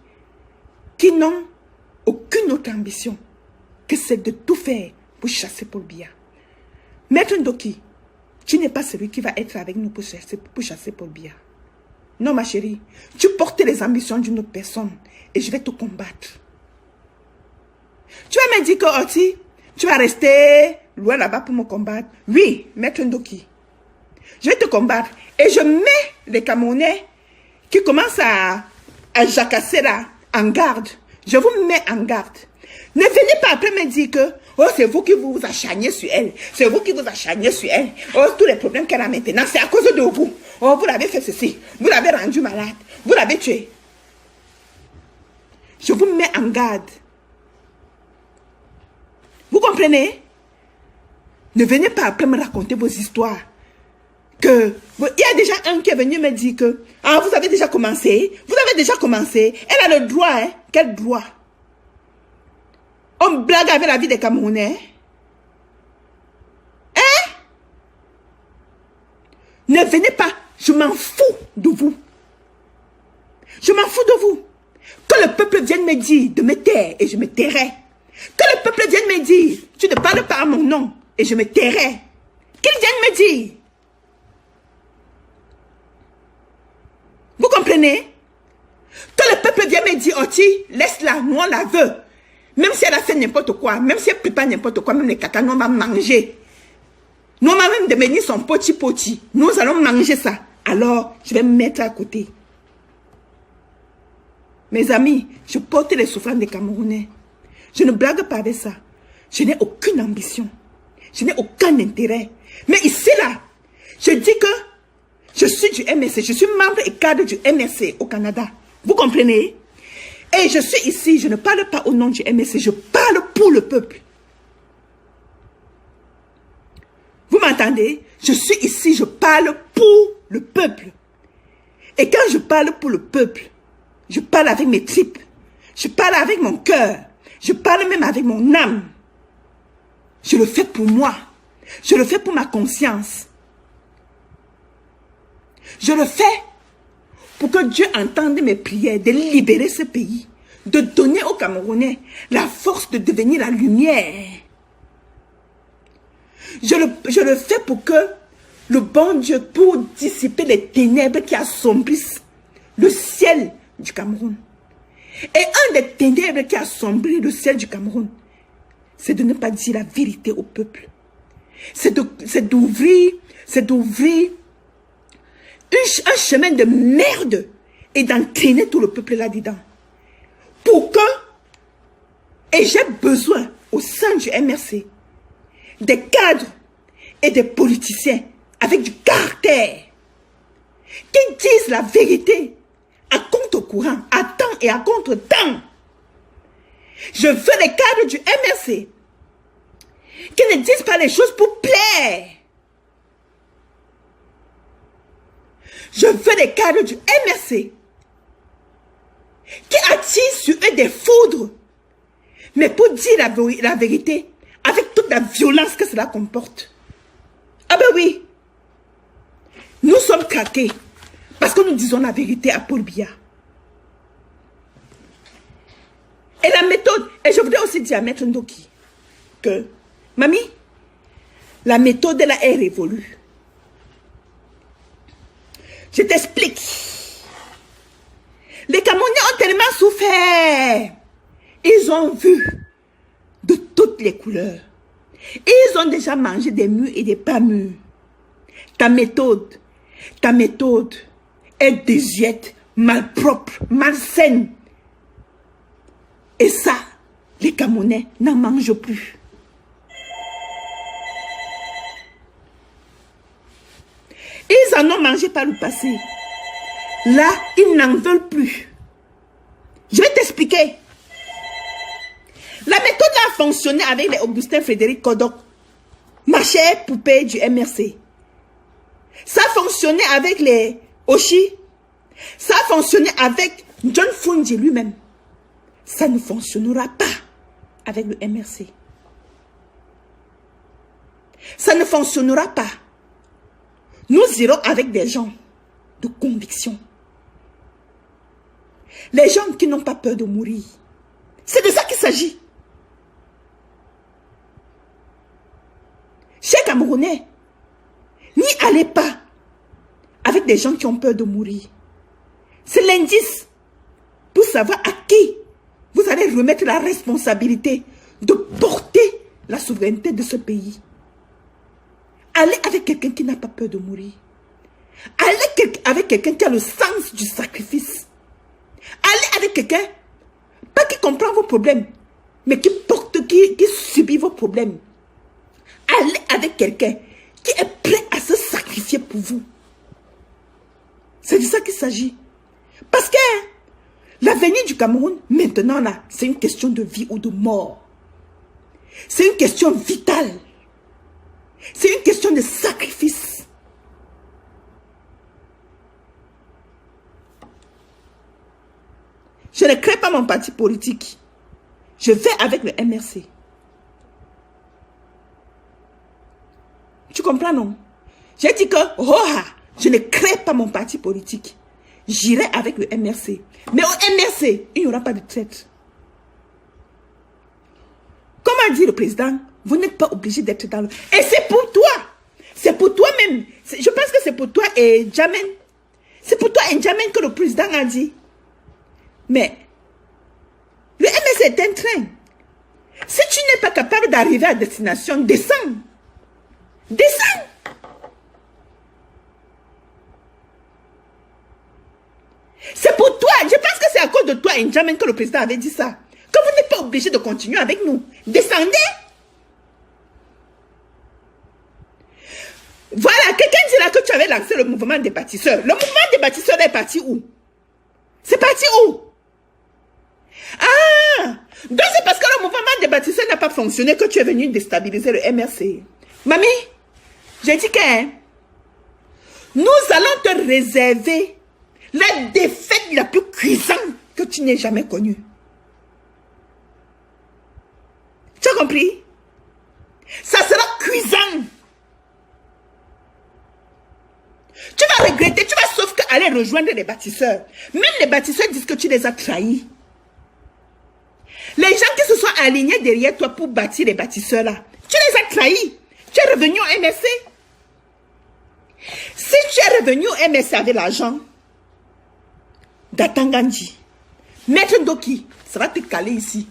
qui n'ont aucune autre ambition que celle de tout faire pour chasser Paul Biya. Maître Ndoki, tu n'es pas celui qui va être avec nous pour chasser Paul Biya. Non, ma chérie, tu portes les ambitions d'une autre personne et je vais te combattre. Tu vas me dire que Oti, tu vas rester loin là-bas pour me combattre. Oui, Maître Ndoki, je vais te combattre et je mets les Camerounais qui commencent à jacasser là en garde. Je vous mets en garde. Ne venez pas après me dire que oh, c'est vous qui vous acharnez sur elle. C'est vous qui vous acharnez sur elle. Oh, tous les problèmes qu'elle a maintenant, c'est à cause de vous. Oh, vous l'avez fait ceci. Vous l'avez rendu malade. Vous l'avez tué. Je vous mets en garde. Vous comprenez? Ne venez pas après me raconter vos histoires. Il y a déjà un qui est venu me dire que ah, vous avez déjà commencé. Vous avez déjà commencé. Elle a le droit. Hein? Quel droit? On blague avec la vie des Camerounais. Hein? Ne venez pas. Je m'en fous de vous. Je m'en fous de vous. Que le peuple vienne me dire de me taire et je me tairai. Que le peuple vienne me dire tu ne parles pas à mon nom et je me tairai. Qu'il vienne me dire. Vous comprenez? Que le peuple vienne me dire Oti, laisse-la, nous on la veut. Même si elle a fait n'importe quoi, même si elle prépare n'importe quoi, même les caca, nous on va manger. Nous on va même devenir son poti. Nous allons manger ça. Alors, je vais me mettre à côté. Mes amis, je porte les souffrances des Camerounais. Je ne blague pas avec ça. Je n'ai aucune ambition. Je n'ai aucun intérêt. Mais ici, là, je dis que je suis du MSC. Je suis membre et cadre du MSC au Canada. Vous comprenez? Et je suis ici, je ne parle pas au nom du MSC, je parle pour le peuple. Vous m'entendez? Je suis ici, je parle pour le peuple. Et quand je parle pour le peuple, je parle avec mes tripes. Je parle avec mon cœur. Je parle même avec mon âme. Je le fais pour moi. Je le fais pour ma conscience. Je le fais pour que Dieu entende mes prières de libérer ce pays, de donner aux Camerounais la force de devenir la lumière. Je le fais pour que le bon Dieu, pour dissiper les ténèbres qui assombrissent le ciel du Cameroun. Et un des ténèbres qui assombrit le ciel du Cameroun, c'est de ne pas dire la vérité au peuple. C'est d'ouvrir un chemin de merde et d'entraîner tout le peuple là-dedans. Pour que, et j'ai besoin au sein du MRC, des cadres et des politiciens avec du caractère qui disent la vérité à contre-courant, à temps et à contre-temps. Je veux les cadres du MRC qui ne disent pas les choses pour plaire. Je veux les cadres du MRC qui attirent sur eux des foudres, mais pour dire la vérité avec toute la la violence que cela comporte. Ah ben oui. Nous sommes craqués parce que nous disons la vérité à Paul Biya. Et la méthode, et je voudrais aussi dire à Maître Ndoki que, mamie, la méthode là est révolue. Je t'explique. Les Camerounais ont tellement souffert. Ils ont vu de toutes les couleurs. Ils ont déjà mangé des mûrs et des pas mûrs. Ta méthode est désuète, malpropre, malsaine. Et ça, les Camerounais n'en mangent plus. Ils en ont mangé par le passé. Là, ils n'en veulent plus. Je vais t'expliquer. La méthode a fonctionné avec les Augustin Frédéric Kodok, ma chère poupée du MRC. Ça a fonctionné avec les Oshi. Ça a fonctionné avec John Fungi lui-même. Ça ne fonctionnera pas avec le MRC. Ça ne fonctionnera pas. Nous irons avec des gens de conviction. Les gens qui n'ont pas peur de mourir. C'est de ça qu'il s'agit. Chers Camerounais, n'y allez pas avec des gens qui ont peur de mourir. C'est l'indice pour savoir à qui vous allez remettre la responsabilité de porter la souveraineté de ce pays. Allez avec quelqu'un qui n'a pas peur de mourir. Allez avec quelqu'un qui a le sens du sacrifice. Allez avec quelqu'un, pas qui comprend vos problèmes, mais qui subit vos problèmes. Allez avec quelqu'un qui est prêt à se sacrifier pour vous. C'est de ça qu'il s'agit. Parce que l'avenir du Cameroun, maintenant là, c'est une question de vie ou de mort. C'est une question vitale. C'est une question de sacrifice. Je ne crée pas mon parti politique. Je vais avec le MRC. Tu comprends, non? J'ai dit que, je ne crée pas mon parti politique. J'irai avec le MRC. Mais au MRC, il n'y aura pas de traite. Comme a dit le président, vous n'êtes pas obligé d'être dans le... Et c'est pour toi. C'est pour toi-même. Je pense que c'est pour toi et Djamen. C'est pour toi et Djamen que le président a dit. Mais le MRC est un train. Si tu n'es pas capable d'arriver à destination, descends. Descends. C'est pour toi. Je pense que c'est à cause de toi, N'Djamène, que le président avait dit ça. Que vous n'êtes pas obligé de continuer avec nous. Descendez. Voilà, quelqu'un dira que tu avais lancé le mouvement des bâtisseurs. Le mouvement des bâtisseurs est parti où? C'est parti où? Ah! Donc c'est parce que le mouvement des bâtisseurs n'a pas fonctionné que tu es venu déstabiliser le MRC. Mamie, j'ai dit que nous allons te réserver la défaite la plus cuisante que tu n'aies jamais connue. Tu as compris? Ça sera cuisant. Tu vas regretter, tu vas sauf qu'aller rejoindre les bâtisseurs. Même les bâtisseurs disent que tu les as trahis. Les gens qui se sont alignés derrière toi pour bâtir les bâtisseurs là, tu les as trahis. Tu es revenu au MRC. Si tu es revenu au MRC avec l'argent d'Atangandji, Maître Ndoki, ça va te caler ici.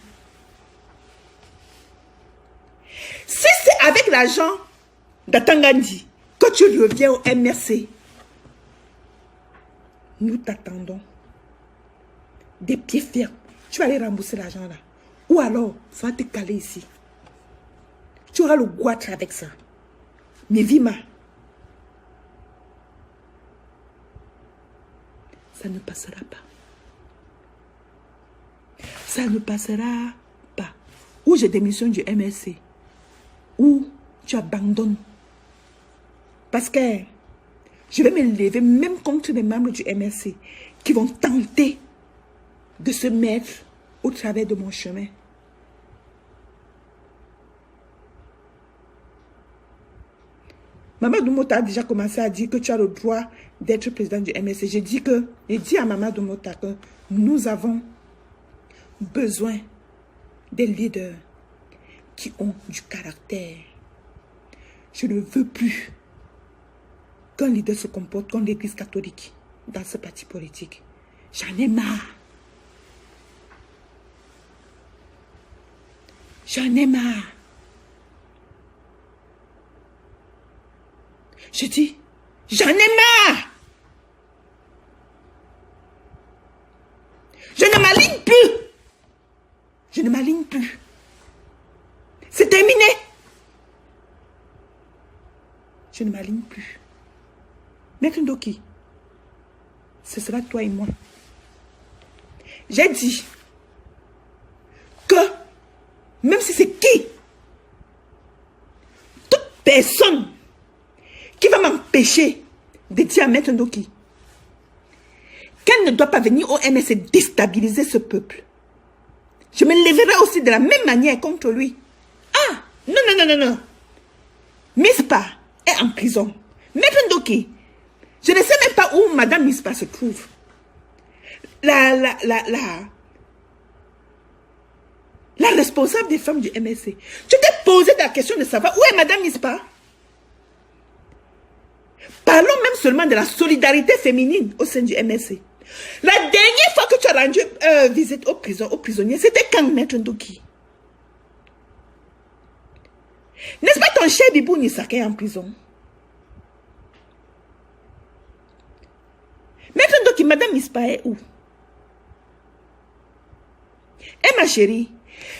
Si c'est avec l'argent d'Atangandji que tu reviens au MRC, nous t'attendons. Des pieds fermes. Tu vas aller rembourser l'argent là. Ou alors, ça va te caler ici. Tu auras le goitre avec ça. Mais Vima, ça ne passera pas. Ça ne passera pas. Ou je démissionne du MRC. Ou tu abandonnes. Parce que je vais me lever même contre les membres du MRC qui vont tenter de se mettre au travers de mon chemin. Mamadou Mota a déjà commencé à dire que tu as le droit d'être président du MSC. J'ai dit à Mamadou Mota que nous avons besoin des leaders qui ont du caractère. Je ne veux plus qu'un leader se comporte comme l'église catholique dans ce parti politique. J'en ai marre. J'en ai marre. Je dis, j'en ai marre. Je ne m'aligne plus. Je ne m'aligne plus. C'est terminé. Je ne m'aligne plus. Maître Ndoki, ce sera toi et moi. J'ai dit que, même si c'est qui, toute personne qui va m'empêcher de dire à Maître Ndoki qu'elle ne doit pas venir au MS et déstabiliser ce peuple, je me lèverai aussi de la même manière contre lui. Ah, non, non, non, non, non. Mispa est en prison. Maître Ndoki, je ne sais même pas où Madame Mispa se trouve. La responsable des femmes du MSC. Tu t'es posé la question de savoir où est Madame Mispa? Parlons même seulement de la solidarité féminine au sein du MSC. La dernière fois que tu as rendu visite aux prisonniers, c'était quand, Maître Ndoki? N'est-ce pas ton cher Bibou Nisaka est en prison? Maître Ndoki, Madame Mispa est où? Eh ma chérie,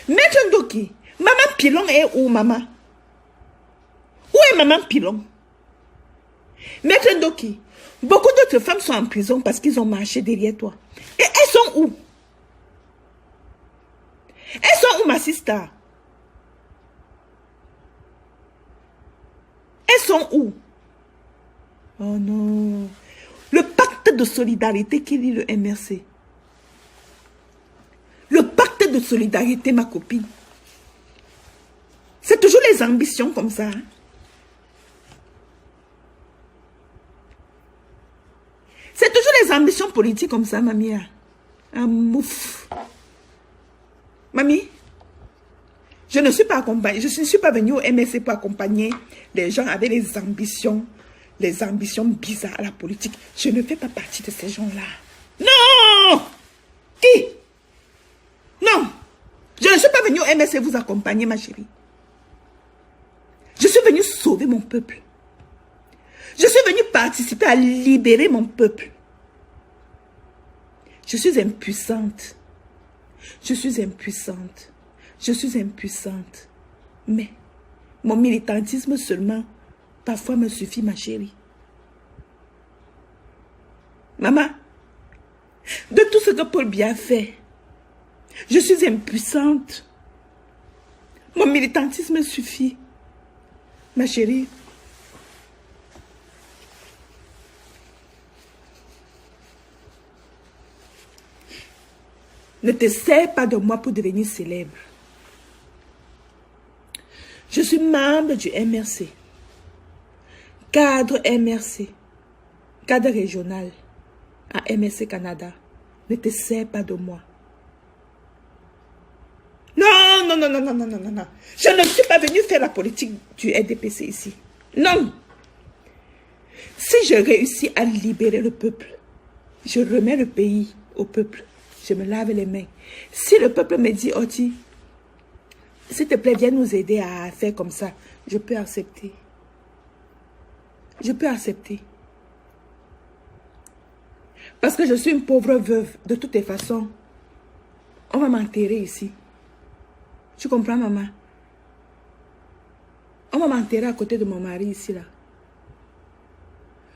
Maître Ndoki, Maman Pilon est où, maman? Où est Maman Pilon? Maître Ndoki, beaucoup d'autres femmes sont en prison parce qu'ils ont marché derrière toi. Et elles sont où? Elles sont où, ma sister? Elles sont où? Oh non. Le pacte de solidarité qui lie le MRC. Le pacte de solidarité, ma copine. C'est toujours les ambitions comme ça. Hein? C'est toujours les ambitions politiques comme ça, mamie. Un mouf. Mamie, je ne suis pas accompagnée. Je ne suis pas venue au MSC pour accompagner les gens avec les ambitions bizarres à la politique. Je ne fais pas partie de ces gens-là. Non! Qui? Non! Je ne suis pas venue au MSC vous accompagner, ma chérie. Je suis venue sauver mon peuple. Je suis venue participer à libérer mon peuple. Je suis impuissante. Je suis impuissante. Je suis impuissante. Mais mon militantisme seulement, parfois me suffit, ma chérie. Maman, de tout ce que Paul Biya fait, je suis impuissante. Mon militantisme suffit. Ma chérie, ne te sers pas de moi pour devenir célèbre. Je suis membre du MRC, cadre MRC, cadre régional à MRC Canada. Ne te sers pas de moi. Non, non, non, non, non, non, non, non, non. Je ne suis pas venue faire la politique du RDPC ici. Non. Si je réussis à libérer le peuple, je remets le pays au peuple. Je me lave les mains. Si le peuple me dit, Oti, s'il te plaît, viens nous aider à faire comme ça, je peux accepter. Je peux accepter. Parce que je suis une pauvre veuve. De toutes les façons, on va m'enterrer ici. Tu comprends, maman? On va m'enterrer à côté de mon mari ici, là.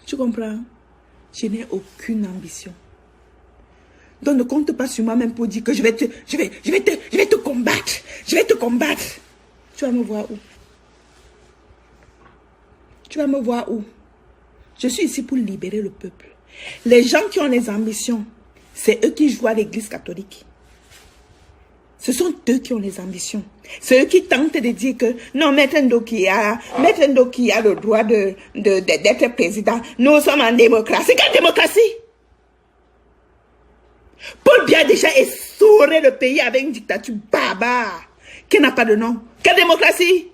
Tu comprends? Je n'ai aucune ambition. Donc ne compte pas sur moi même pour dire que je vais te combattre. Je vais te combattre. Tu vas me voir où? Tu vas me voir où? Je suis ici pour libérer le peuple. Les gens qui ont les ambitions, c'est eux qui jouent à l'église catholique. Ce sont eux qui ont les ambitions. C'est eux qui tentent de dire que non, Maître Ndoki a le droit d'être président. Nous sommes en démocratie. Quelle démocratie? Paul Biya déjà essoré le pays avec une dictature barbare qui n'a pas de nom. Quelle démocratie?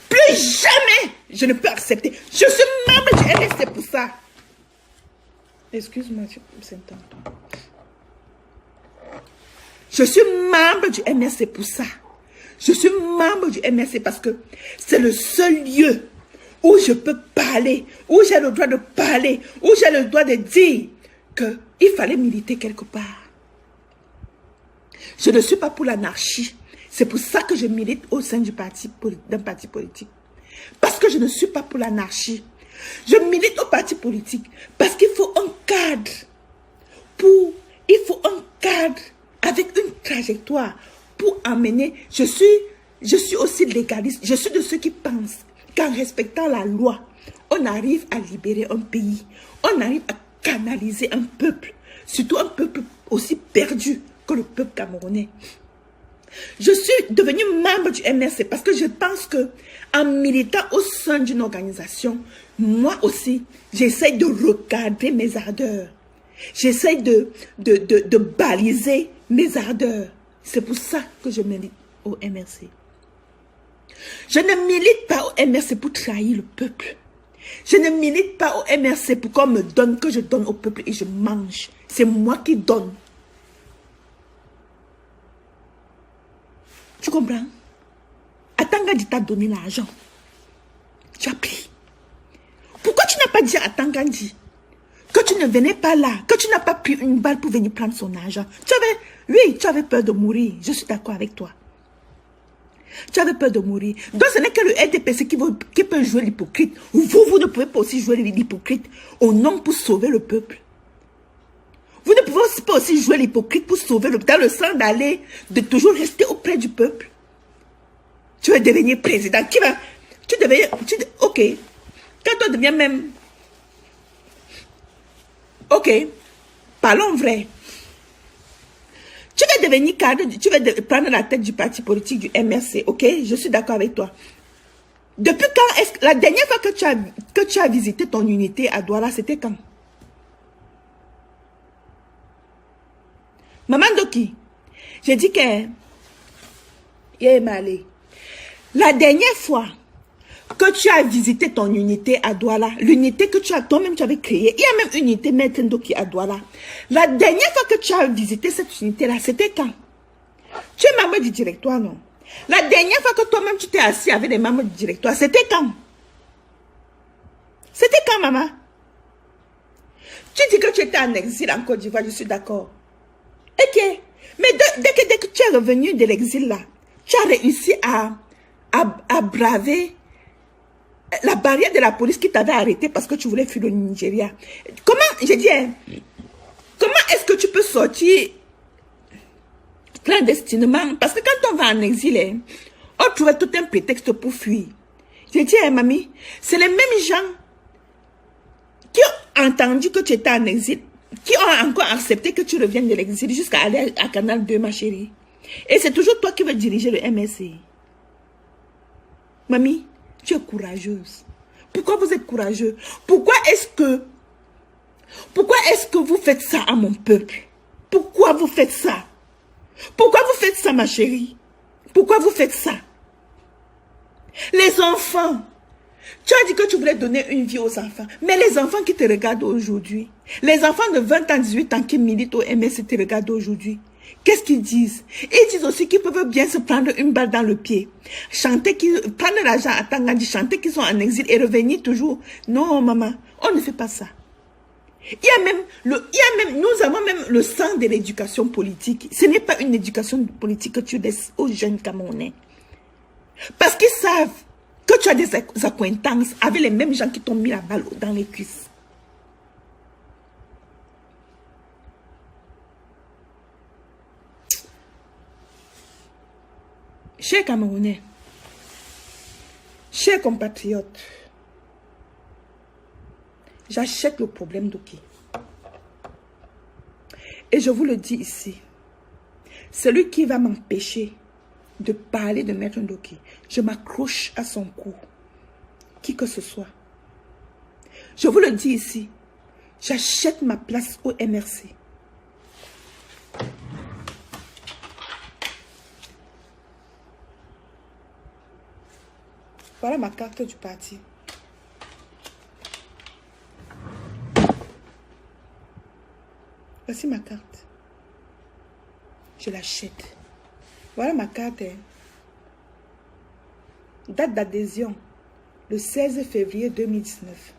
Plus jamais je ne peux accepter. Je suis membre du MRC pour ça. Excuse-moi, c'est temps. Je suis membre du MRC pour ça. Je suis membre du MRC parce que c'est le seul lieu où je peux parler, où j'ai le droit de parler, où j'ai le droit de dire qu'il fallait militer quelque part. Je ne suis pas pour l'anarchie. C'est pour ça que je milite au sein d'un parti politique. Parce que je ne suis pas pour l'anarchie. Je milite au parti politique parce qu'il faut un cadre. Il faut un cadre avec une trajectoire pour amener. Je suis aussi légaliste. Je suis de ceux qui pensent qu'en respectant la loi, on arrive à libérer un pays. On arrive à canaliser un peuple. Surtout un peuple aussi perdu que le peuple camerounais. Je suis devenue membre du MRC parce que je pense que en militant au sein d'une organisation, moi aussi, j'essaie de recadrer mes ardeurs. J'essaie de baliser mes ardeurs. C'est pour ça que je milite au MRC. Je ne milite pas au MRC pour trahir le peuple. Je ne milite pas au MRC pour qu'on me donne, que je donne au peuple et je mange. C'est moi qui donne. Tu comprends? Atangandi t'a donné l'argent. Tu as pris. Pourquoi tu n'as pas dit à Atangandi que tu ne venais pas là, que tu n'as pas pris une balle pour venir prendre son argent? Tu avais peur de mourir. Je suis d'accord avec toi. Tu avais peur de mourir. Donc ce n'est que le RDPC qui peut jouer l'hypocrite. Vous ne pouvez pas aussi jouer l'hypocrite au nom pour sauver le peuple. Vous ne pouvez pas aussi jouer l'hypocrite pour sauver le peuple, dans le sens d'aller, de toujours rester auprès du peuple. Tu veux devenir président. Qui va? Ok. Quand on devient même... Ok. Parlons vrai. Tu vas devenir cadre, tu vas prendre la tête du parti politique du MRC. Ok? Je suis d'accord avec toi. Depuis quand est-ce que... La dernière fois que tu as visité ton unité à Douala, c'était quand? Maman Doki, j'ai dit que... La dernière fois que tu as visité ton unité à Douala, l'unité que toi-même tu avais créée, il y a même une unité Maître Ndoki à Douala. La dernière fois que tu as visité cette unité-là, c'était quand? Tu es membre du directoire, non? La dernière fois que toi-même tu t'es assis avec les membres du directoire, c'était quand? C'était quand, maman? Tu dis que tu étais en exil en Côte d'Ivoire, je suis d'accord. Ok, mais dès que tu es revenu de l'exil là, tu as réussi à braver la barrière de la police qui t'avait arrêté parce que tu voulais fuir le Nigeria. Comment, j'ai dit, comment est-ce que tu peux sortir clandestinement? Parce que quand on va en exil, on trouve tout un prétexte pour fuir. J'ai dit, mamie, c'est les mêmes gens qui ont entendu que tu étais en exil, qui ont encore accepté que tu reviennes de l'exil jusqu'à aller à Canal 2, ma chérie. Et c'est toujours toi qui veux diriger le MSC. Mamie, tu es courageuse. Pourquoi vous êtes courageux? Pourquoi est-ce que vous faites ça à mon peuple? Pourquoi vous faites ça? Pourquoi vous faites ça, ma chérie? Pourquoi vous faites ça? Les enfants. Tu as dit que tu voulais donner une vie aux enfants. Mais les enfants qui te regardent aujourd'hui, les enfants de 20 ans, 18 ans qui militent au MS te regardent aujourd'hui, qu'est-ce qu'ils disent? Ils disent aussi qu'ils peuvent bien se prendre une balle dans le pied. Prendre l'argent à Tangandi, chanter qu'ils sont en exil et revenir toujours. Non, maman, on ne fait pas ça. Nous avons même le sens de l'éducation politique. Ce n'est pas une éducation politique que tu laisses aux jeunes Camerounais. Parce qu'ils savent que tu as des acquaintances avec les mêmes gens qui t'ont mis la balle dans les cuisses. Chers Camerounais, chers compatriotes, j'achète le problème d'Oki. Et je vous le dis ici, celui qui va m'empêcher de parler de Maître Ndoki, je m'accroche à son cou, qui que ce soit. Je vous le dis ici, j'achète ma place au MRC. Voilà ma carte du parti. Voici ma carte. Je l'achète. Voilà ma carte. Date d'adhésion, le 16 février 2019.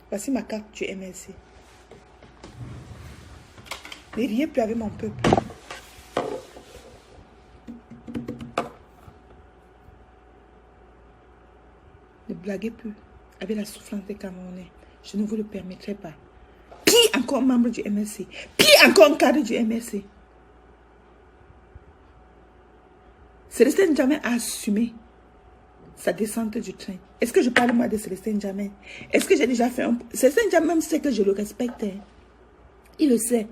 Voici ma carte du MLC. Ne riez plus avec mon peuple. Ne blaguez plus avec la souffrance des Camerounais. Je ne vous le permettrai pas. Pire encore membre du MLC. Pire encore cadre du MLC. Célestin N'Djamena a assumé sa descente du train. Est-ce que je parle moi de Célestin N'Djamena? Est-ce que j'ai déjà fait un... Célestin N'Djamena sait que je le respecte. Il le sait.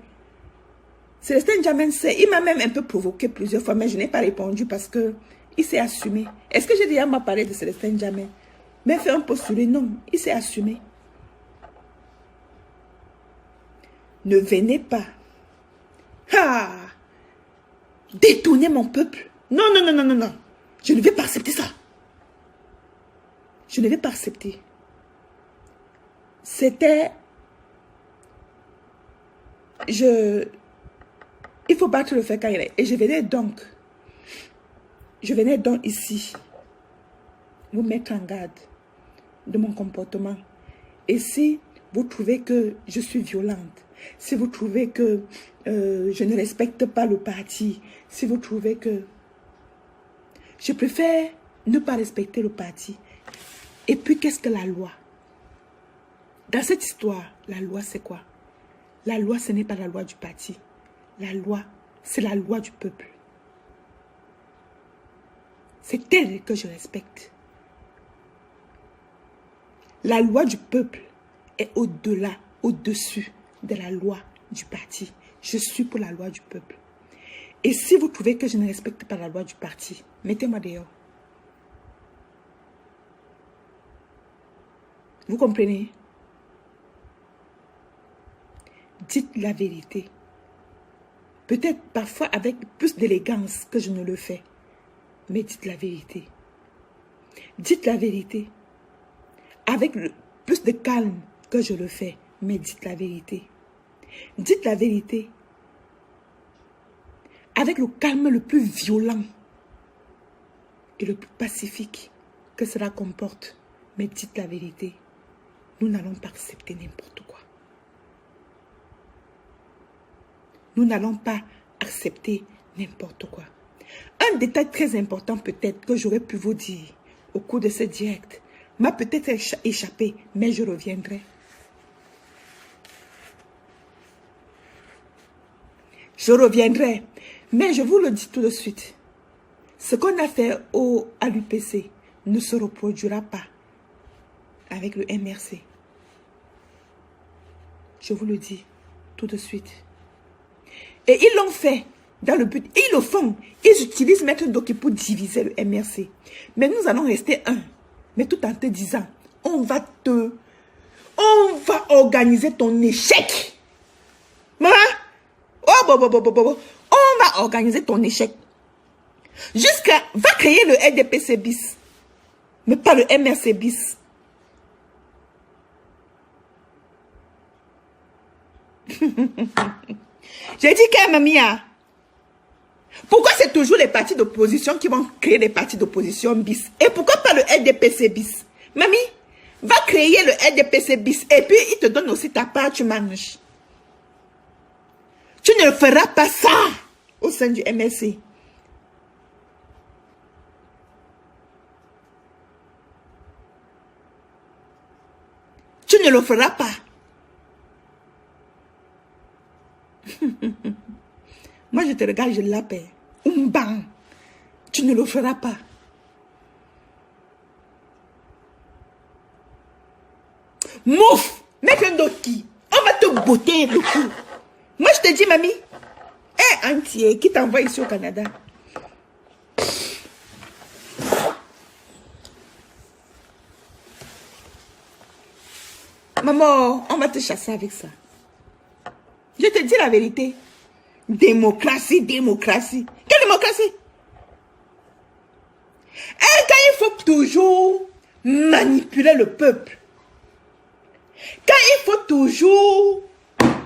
Célestin N'Djamena sait. Il m'a même un peu provoqué plusieurs fois, mais je n'ai pas répondu parce que il s'est assumé. Est-ce que j'ai déjà parlé de Célestin N'Djamena? Mais fait un post sur lui, non. Il s'est assumé. Ne venez pas. Ah! Détourner mon peuple. Non, non, non, non, non, non. Je ne vais pas accepter ça. Je ne vais pas accepter. C'était... Il faut battre le fer quand il est. Et je venais donc ici vous mettre en garde de mon comportement. Et si vous trouvez que je suis violente, si vous trouvez que je ne respecte pas le parti, si vous trouvez que... Je préfère ne pas respecter le parti. Et puis, qu'est-ce que la loi? Dans cette histoire, la loi, c'est quoi? La loi, ce n'est pas la loi du parti. La loi, c'est la loi du peuple. C'est elle que je respecte. La loi du peuple est au-delà, au-dessus de la loi du parti. Je suis pour la loi du peuple. Et si vous trouvez que je ne respecte pas la loi du parti, mettez-moi dehors. Vous comprenez? Dites la vérité. Peut-être parfois avec plus d'élégance que je ne le fais. Mais dites la vérité. Dites la vérité. Avec plus de calme que je le fais. Mais dites la vérité. Dites la vérité. Avec le calme le plus violent et le plus pacifique que cela comporte. Mais dites la vérité. Nous n'allons pas accepter n'importe quoi. Nous n'allons pas accepter n'importe quoi. Un détail très important peut-être que j'aurais pu vous dire au cours de ce direct m'a peut-être échappé, mais je reviendrai. Je reviendrai, mais je vous le dis tout de suite. Ce qu'on a fait à l'UPC ne se reproduira pas avec le MRC. Je vous le dis tout de suite. Et ils l'ont fait dans le but, ils le font. Ils utilisent Maître Ndoki pour diviser le MRC. Mais nous allons rester un. Mais tout en te disant, on va organiser ton échec. Maman? Oh, on va organiser ton échec. Va créer le RDPC bis. Mais pas le MRC bis. J'ai dit qu'à Mamia, pourquoi c'est toujours les partis d'opposition qui vont créer les partis d'opposition bis? Et pourquoi pas le RDPC bis? Mamie, va créer le RDPC bis et puis il te donne aussi ta part, tu manges. Tu ne feras pas ça au sein du MLC. Tu ne le feras pas. Moi, je te regarde, je l'appelle. Umban. Tu ne le feras pas. Mouf! Maître Ndoki, on va te botter le cou. Moi, je te dis, mamie, entier qui t'envoie ici au Canada. Maman, on va te chasser avec ça. Je te dis la vérité. Démocratie, démocratie. Quelle démocratie? Et quand il faut toujours manipuler le peuple, quand il faut toujours,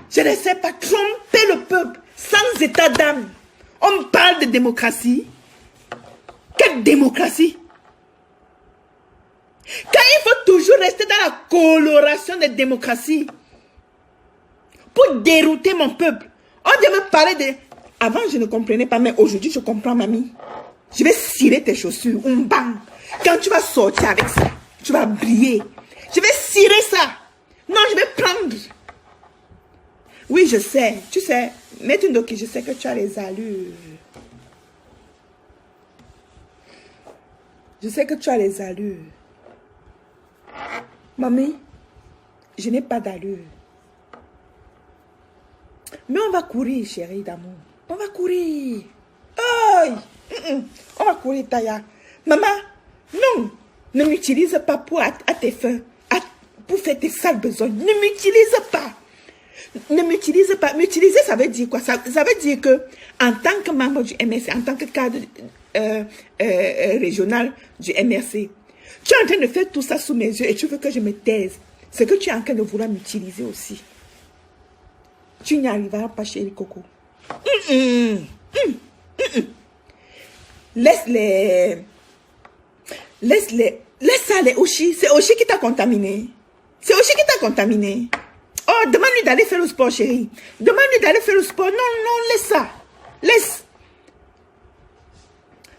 je ne sais pas, tromper le peuple sans état d'âme, on parle de démocratie. Quelle démocratie? Quand il faut toujours rester dans la coloration de démocratie pour dérouter mon peuple, on vient me parler de... Avant, je ne comprenais pas, mais aujourd'hui, je comprends, mamie. Je vais cirer tes chaussures, bang. Quand tu vas sortir avec ça, tu vas briller. Je vais cirer ça. Non, je vais prendre. Oui, je sais. Tu sais, Metundoki, je sais que tu as les allures. Je sais que tu as les allures. Mamie, je n'ai pas d'allure. Mais on va courir, chérie d'amour. On va courir. Aïe. On va courir, Taya. Maman, non. Ne m'utilise pas pour à tes fins. Pour faire tes sales besoins. Ne m'utilise pas. Ne m'utilise pas. M'utiliser, ça veut dire quoi? Ça veut dire que, en tant que membre du MRC, en tant que cadre régional du MRC, tu es en train de faire tout ça sous mes yeux et tu veux que je me taise. C'est que tu es en train de vouloir m'utiliser aussi. Tu n'y arriveras pas, chérie Coco. Laisse-les. Laisse ça, les Oshi. C'est Oshi qui t'a contaminé. C'est Oshi qui t'a contaminé. Oh, demande-lui d'aller faire le sport, chérie. Demande-lui d'aller faire le sport. Non, non, laisse ça. Laisse.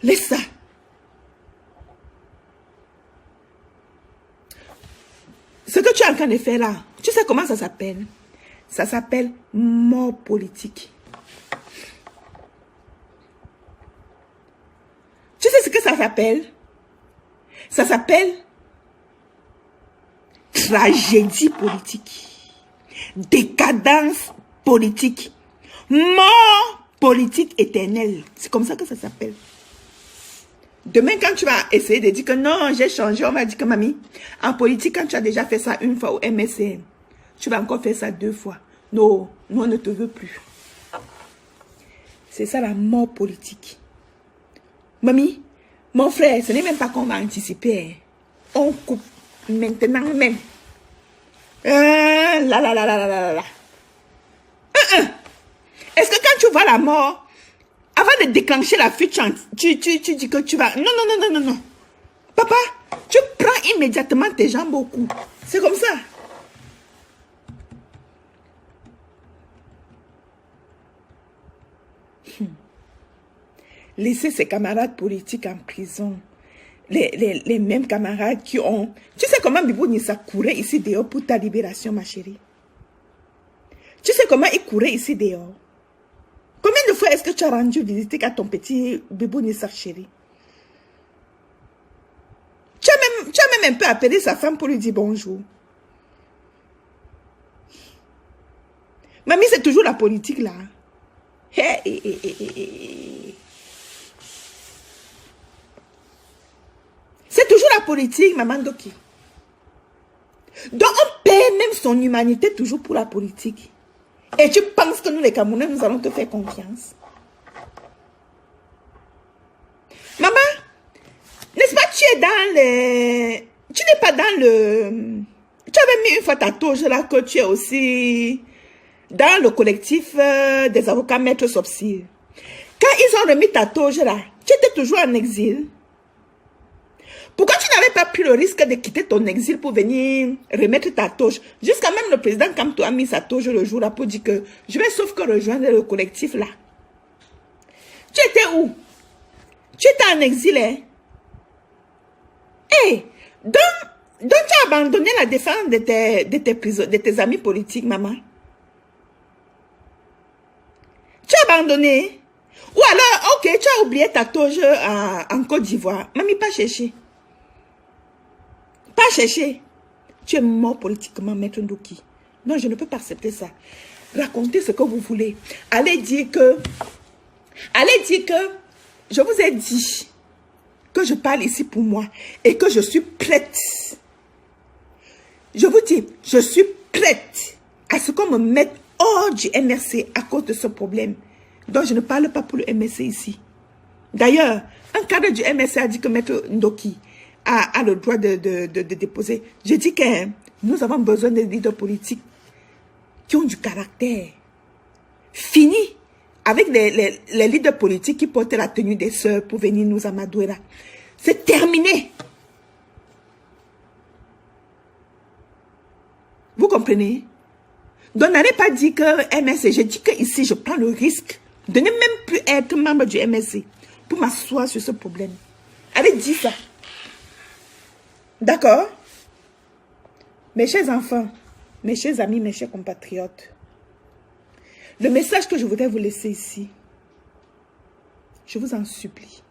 Laisse ça. Ce que tu es en train de faire là, tu sais comment ça s'appelle? Ça s'appelle mort politique. Tu sais ce que ça s'appelle? Ça s'appelle tragédie politique, décadence politique, mort politique éternelle. C'est comme ça que ça s'appelle. Demain, quand tu vas essayer de dire que non, j'ai changé, on va dire que mamie, en politique, quand tu as déjà fait ça une fois au MSCM, tu vas encore faire ça 2 fois. Non, nous, on ne te veut plus. C'est ça la mort politique. Mamie, mon frère, ce n'est même pas qu'on va anticiper. On coupe maintenant même. Est-ce que quand tu vois la mort, avant de déclencher la fuite, tu dis que tu vas... Non, non, non, non, non, non. Papa, tu prends immédiatement tes jambes au cou. C'est comme ça. Laisser ses camarades politiques en prison. Les mêmes camarades qui ont... Tu sais comment Bibou Nissa courait ici dehors pour ta libération, ma chérie? Tu sais comment il courait ici dehors? Combien de fois est-ce que tu as rendu visite à ton petit Bibou Nissa, chérie? Tu as même un peu appelé sa femme pour lui dire bonjour. Mamie, c'est toujours la politique là. C'est toujours la politique, maman Doki. Donc on perd même son humanité toujours pour la politique. Et tu penses que nous les Camerounais, nous allons te faire confiance? Maman, n'est-ce pas, tu es dans les... Tu n'es pas dans le... Tu avais mis une fois ta toge là que tu es aussi dans le collectif des avocats maîtres Sopsir. Quand ils ont remis ta toge là, tu étais toujours en exil. Pourquoi tu n'avais pas pris le risque de quitter ton exil pour venir remettre ta toge? Jusqu'à même le président Kamto a mis sa toge le jour là pour dire que je vais sauf que rejoindre le collectif là. Tu étais où? Tu étais en exil, hein? Hey, donc tu as abandonné la défense de tes amis politiques, maman? Tu as abandonné? Ou alors, ok, tu as oublié ta toge en Côte d'Ivoire. Mamie, pas chercher. Pas chercher. Tu es mort politiquement, Maître Ndoki. Non, je ne peux pas accepter ça. Racontez ce que vous voulez. Allez dire que Allez dire que je vous ai dit que je parle ici pour moi et que je suis prête. Je vous dis, je suis prête à ce qu'on me mette hors du MRC à cause de ce problème. Donc, je ne parle pas pour le MRC ici. D'ailleurs, un cadre du MRC a dit que Maître Ndoki a le droit de déposer. Je dis que nous avons besoin de leaders politiques qui ont du caractère. Fini avec les leaders politiques qui portaient la tenue des sœurs pour venir nous amadouer là. C'est terminé. Vous comprenez? Donc, n'allez pas dire que MSC, je dis que ici, je prends le risque de ne même plus être membre du MSC pour m'asseoir sur ce problème. Allez, dis ça. D'accord? Mes chers enfants, mes chers amis, mes chers compatriotes, le message que je voudrais vous laisser ici, je vous en supplie,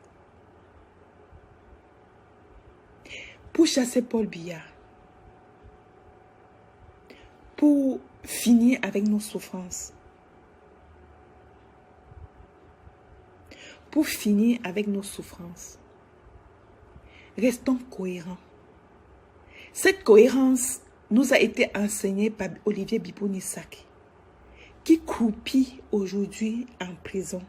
pour chasser Paul Biya, pour finir avec nos souffrances, pour finir avec nos souffrances, restons cohérents. Cette cohérence nous a été enseignée par Olivier Bibo-Nissak, qui croupit aujourd'hui en prison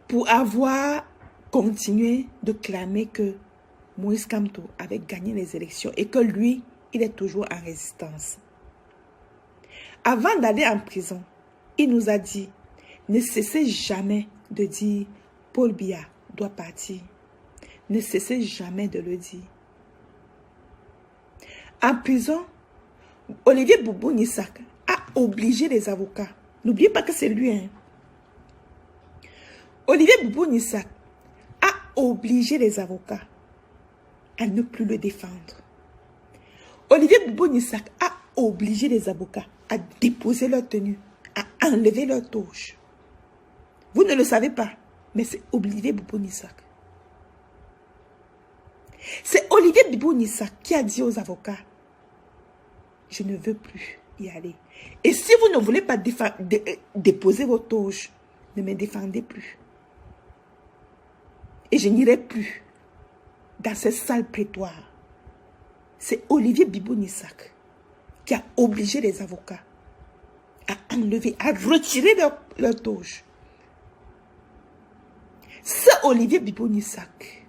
pour avoir continué de clamer que Moïse Kamto avait gagné les élections et que lui, il est toujours en résistance. Avant d'aller en prison, il nous a dit, ne cessez jamais de dire Paul Biya doit partir. Ne cessez jamais de le dire. En prison, Olivier Bibo-Nissak a obligé les avocats. N'oubliez pas que c'est lui. Hein. Olivier Bibo-Nissak a obligé les avocats à ne plus le défendre. Olivier Bibo-Nissak a obligé les avocats à déposer leur tenue, à enlever leur toge. Vous ne le savez pas, mais c'est Olivier Bibo-Nissak. C'est Olivier Bibo-Nissak qui a dit aux avocats, je ne veux plus y aller. Et si vous ne voulez pas déposer vos toges, ne me défendez plus. Et je n'irai plus dans ces salles prétoires. C'est Olivier Bibo-Nissak qui a obligé les avocats à enlever, à retirer leur toge. Ce Olivier Bibo-Nissak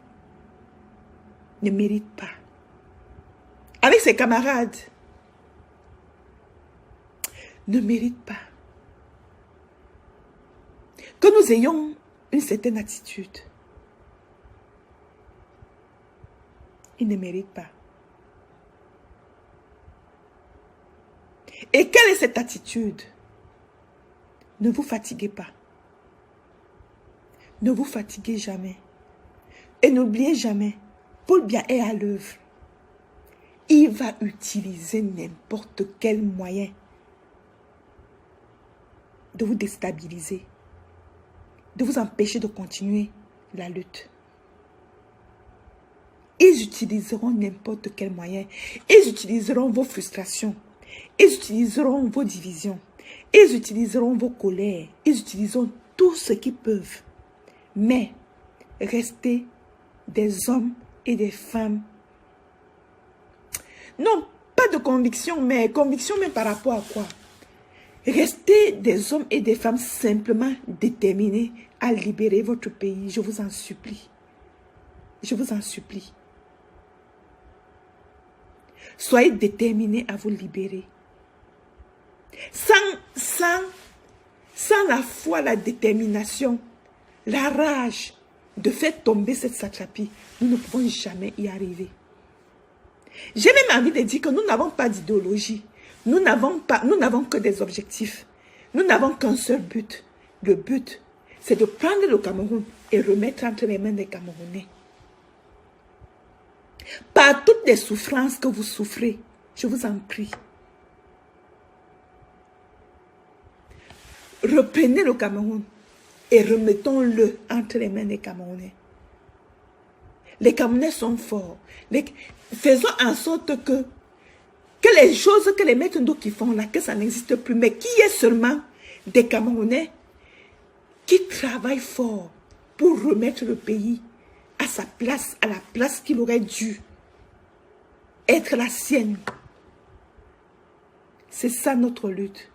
ne mérite pas, avec ses camarades, ne mérite pas que nous ayons une certaine attitude. Il ne mérite pas. Et quelle est cette attitude? Ne vous fatiguez pas. Ne vous fatiguez jamais. Et n'oubliez jamais, Paul Biya est à l'œuvre. Il va utiliser n'importe quel moyen de vous déstabiliser, de vous empêcher de continuer la lutte. Ils utiliseront n'importe quel moyen. Ils utiliseront vos frustrations. Ils utiliseront vos divisions. Ils utiliseront vos colères. Ils utiliseront tout ce qu'ils peuvent. Mais restez des hommes et des femmes. Non, pas de conviction, mais par rapport à quoi? Restez des hommes et des femmes simplement déterminés à libérer votre pays. Je vous en supplie. Je vous en supplie. Soyez déterminés à vous libérer. Sans la foi, la détermination, la rage de faire tomber cette satrapie, nous ne pouvons jamais y arriver. J'ai même envie de dire que nous n'avons pas d'idéologie. Nous n'avons que des objectifs. Nous n'avons qu'un seul but. Le but, c'est de prendre le Cameroun et remettre entre les mains des Camerounais. Par toutes les souffrances que vous souffrez, je vous en prie, reprenez le Cameroun et remettons-le entre les mains des Camerounais. Les Camerounais sont forts. Faisons en sorte que les choses que les maîtres d'eau qui font là, que ça n'existe plus, mais qui est seulement des Camerounais qui travaillent fort pour remettre le pays à sa place, à la place qu'il aurait dû être la sienne. C'est ça notre lutte.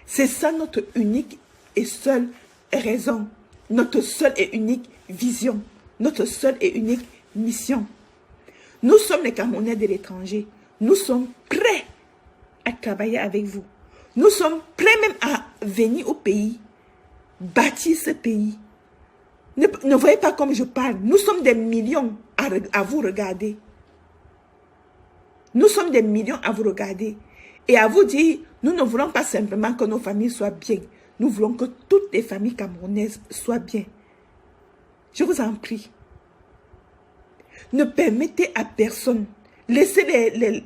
C'est ça notre unique et seule raison. Notre seule et unique vision. Notre seule et unique mission. Nous sommes les Camerounais de l'étranger. Nous sommes prêts à travailler avec vous. Nous sommes prêts même à venir au pays, bâtir ce pays. Ne voyez pas comme je parle. Nous sommes des millions à vous regarder. Nous sommes des millions à vous regarder. Et à vous dire, nous ne voulons pas simplement que nos familles soient bien. Nous voulons que toutes les familles camerounaises soient bien. Je vous en prie. Ne permettez à personne. Laissez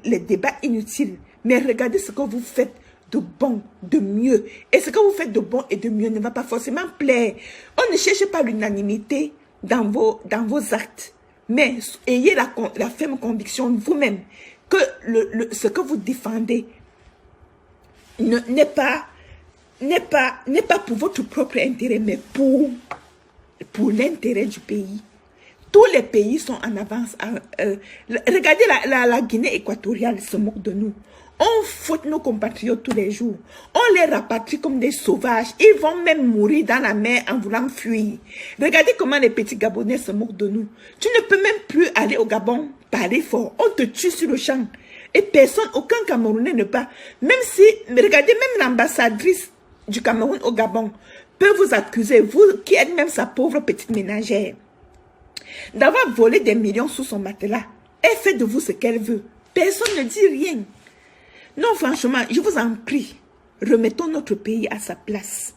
les débats inutiles. Mais regardez ce que vous faites de bon, de mieux. Et ce que vous faites de bon et de mieux ne va pas forcément plaire. On ne cherche pas l'unanimité dans vos actes. Mais ayez la ferme conviction vous-même que ce que vous défendez n'est pas pour votre propre intérêt, mais pour l'intérêt du pays. Tous les pays sont en avance. Regardez la Guinée équatoriale se moque de nous. On fout nos compatriotes tous les jours. On les rapatrie comme des sauvages. Ils vont même mourir dans la mer en voulant fuir. Regardez comment les petits Gabonais se moquent de nous. Tu ne peux même plus aller au Gabon parler fort. On te tue sur le champ. Et personne, aucun Camerounais ne bat. Même si, regardez, même l'ambassadrice du Cameroun au Gabon peut vous accuser, vous qui êtes même sa pauvre petite ménagère, d'avoir volé des millions sous son matelas. Elle fait de vous ce qu'elle veut. Personne ne dit rien. Non, franchement, je vous en prie, remettons notre pays à sa place.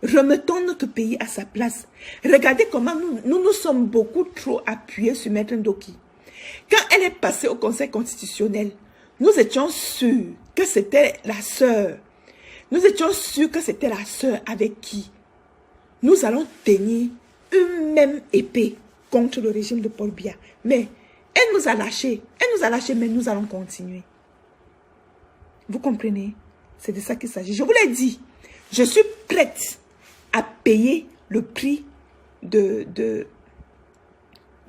Remettons notre pays à sa place. Regardez comment nous sommes beaucoup trop appuyés sur Maître Ndoki. Quand elle est passée au Conseil constitutionnel, nous étions sûrs que c'était la sœur. Nous étions sûrs que c'était la sœur avec qui nous allons tenir une même épée contre le régime de Paul Biya. Mais elle nous a lâchés. Elle nous a lâchés, mais nous allons continuer. Vous comprenez? C'est de ça qu'il s'agit. Je vous l'ai dit. Je suis prête à payer le prix de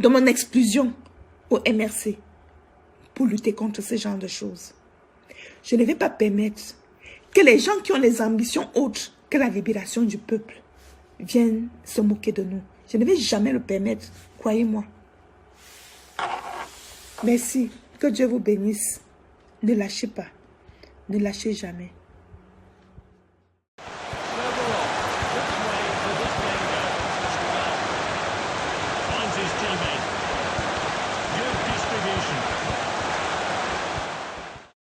mon exclusion au MRC pour lutter contre ce genre de choses. Je ne vais pas permettre que les gens qui ont les ambitions autres que la libération du peuple viennent se moquer de nous. Je ne vais jamais le permettre, croyez-moi. Merci, que Dieu vous bénisse. Ne lâchez pas, ne lâchez jamais.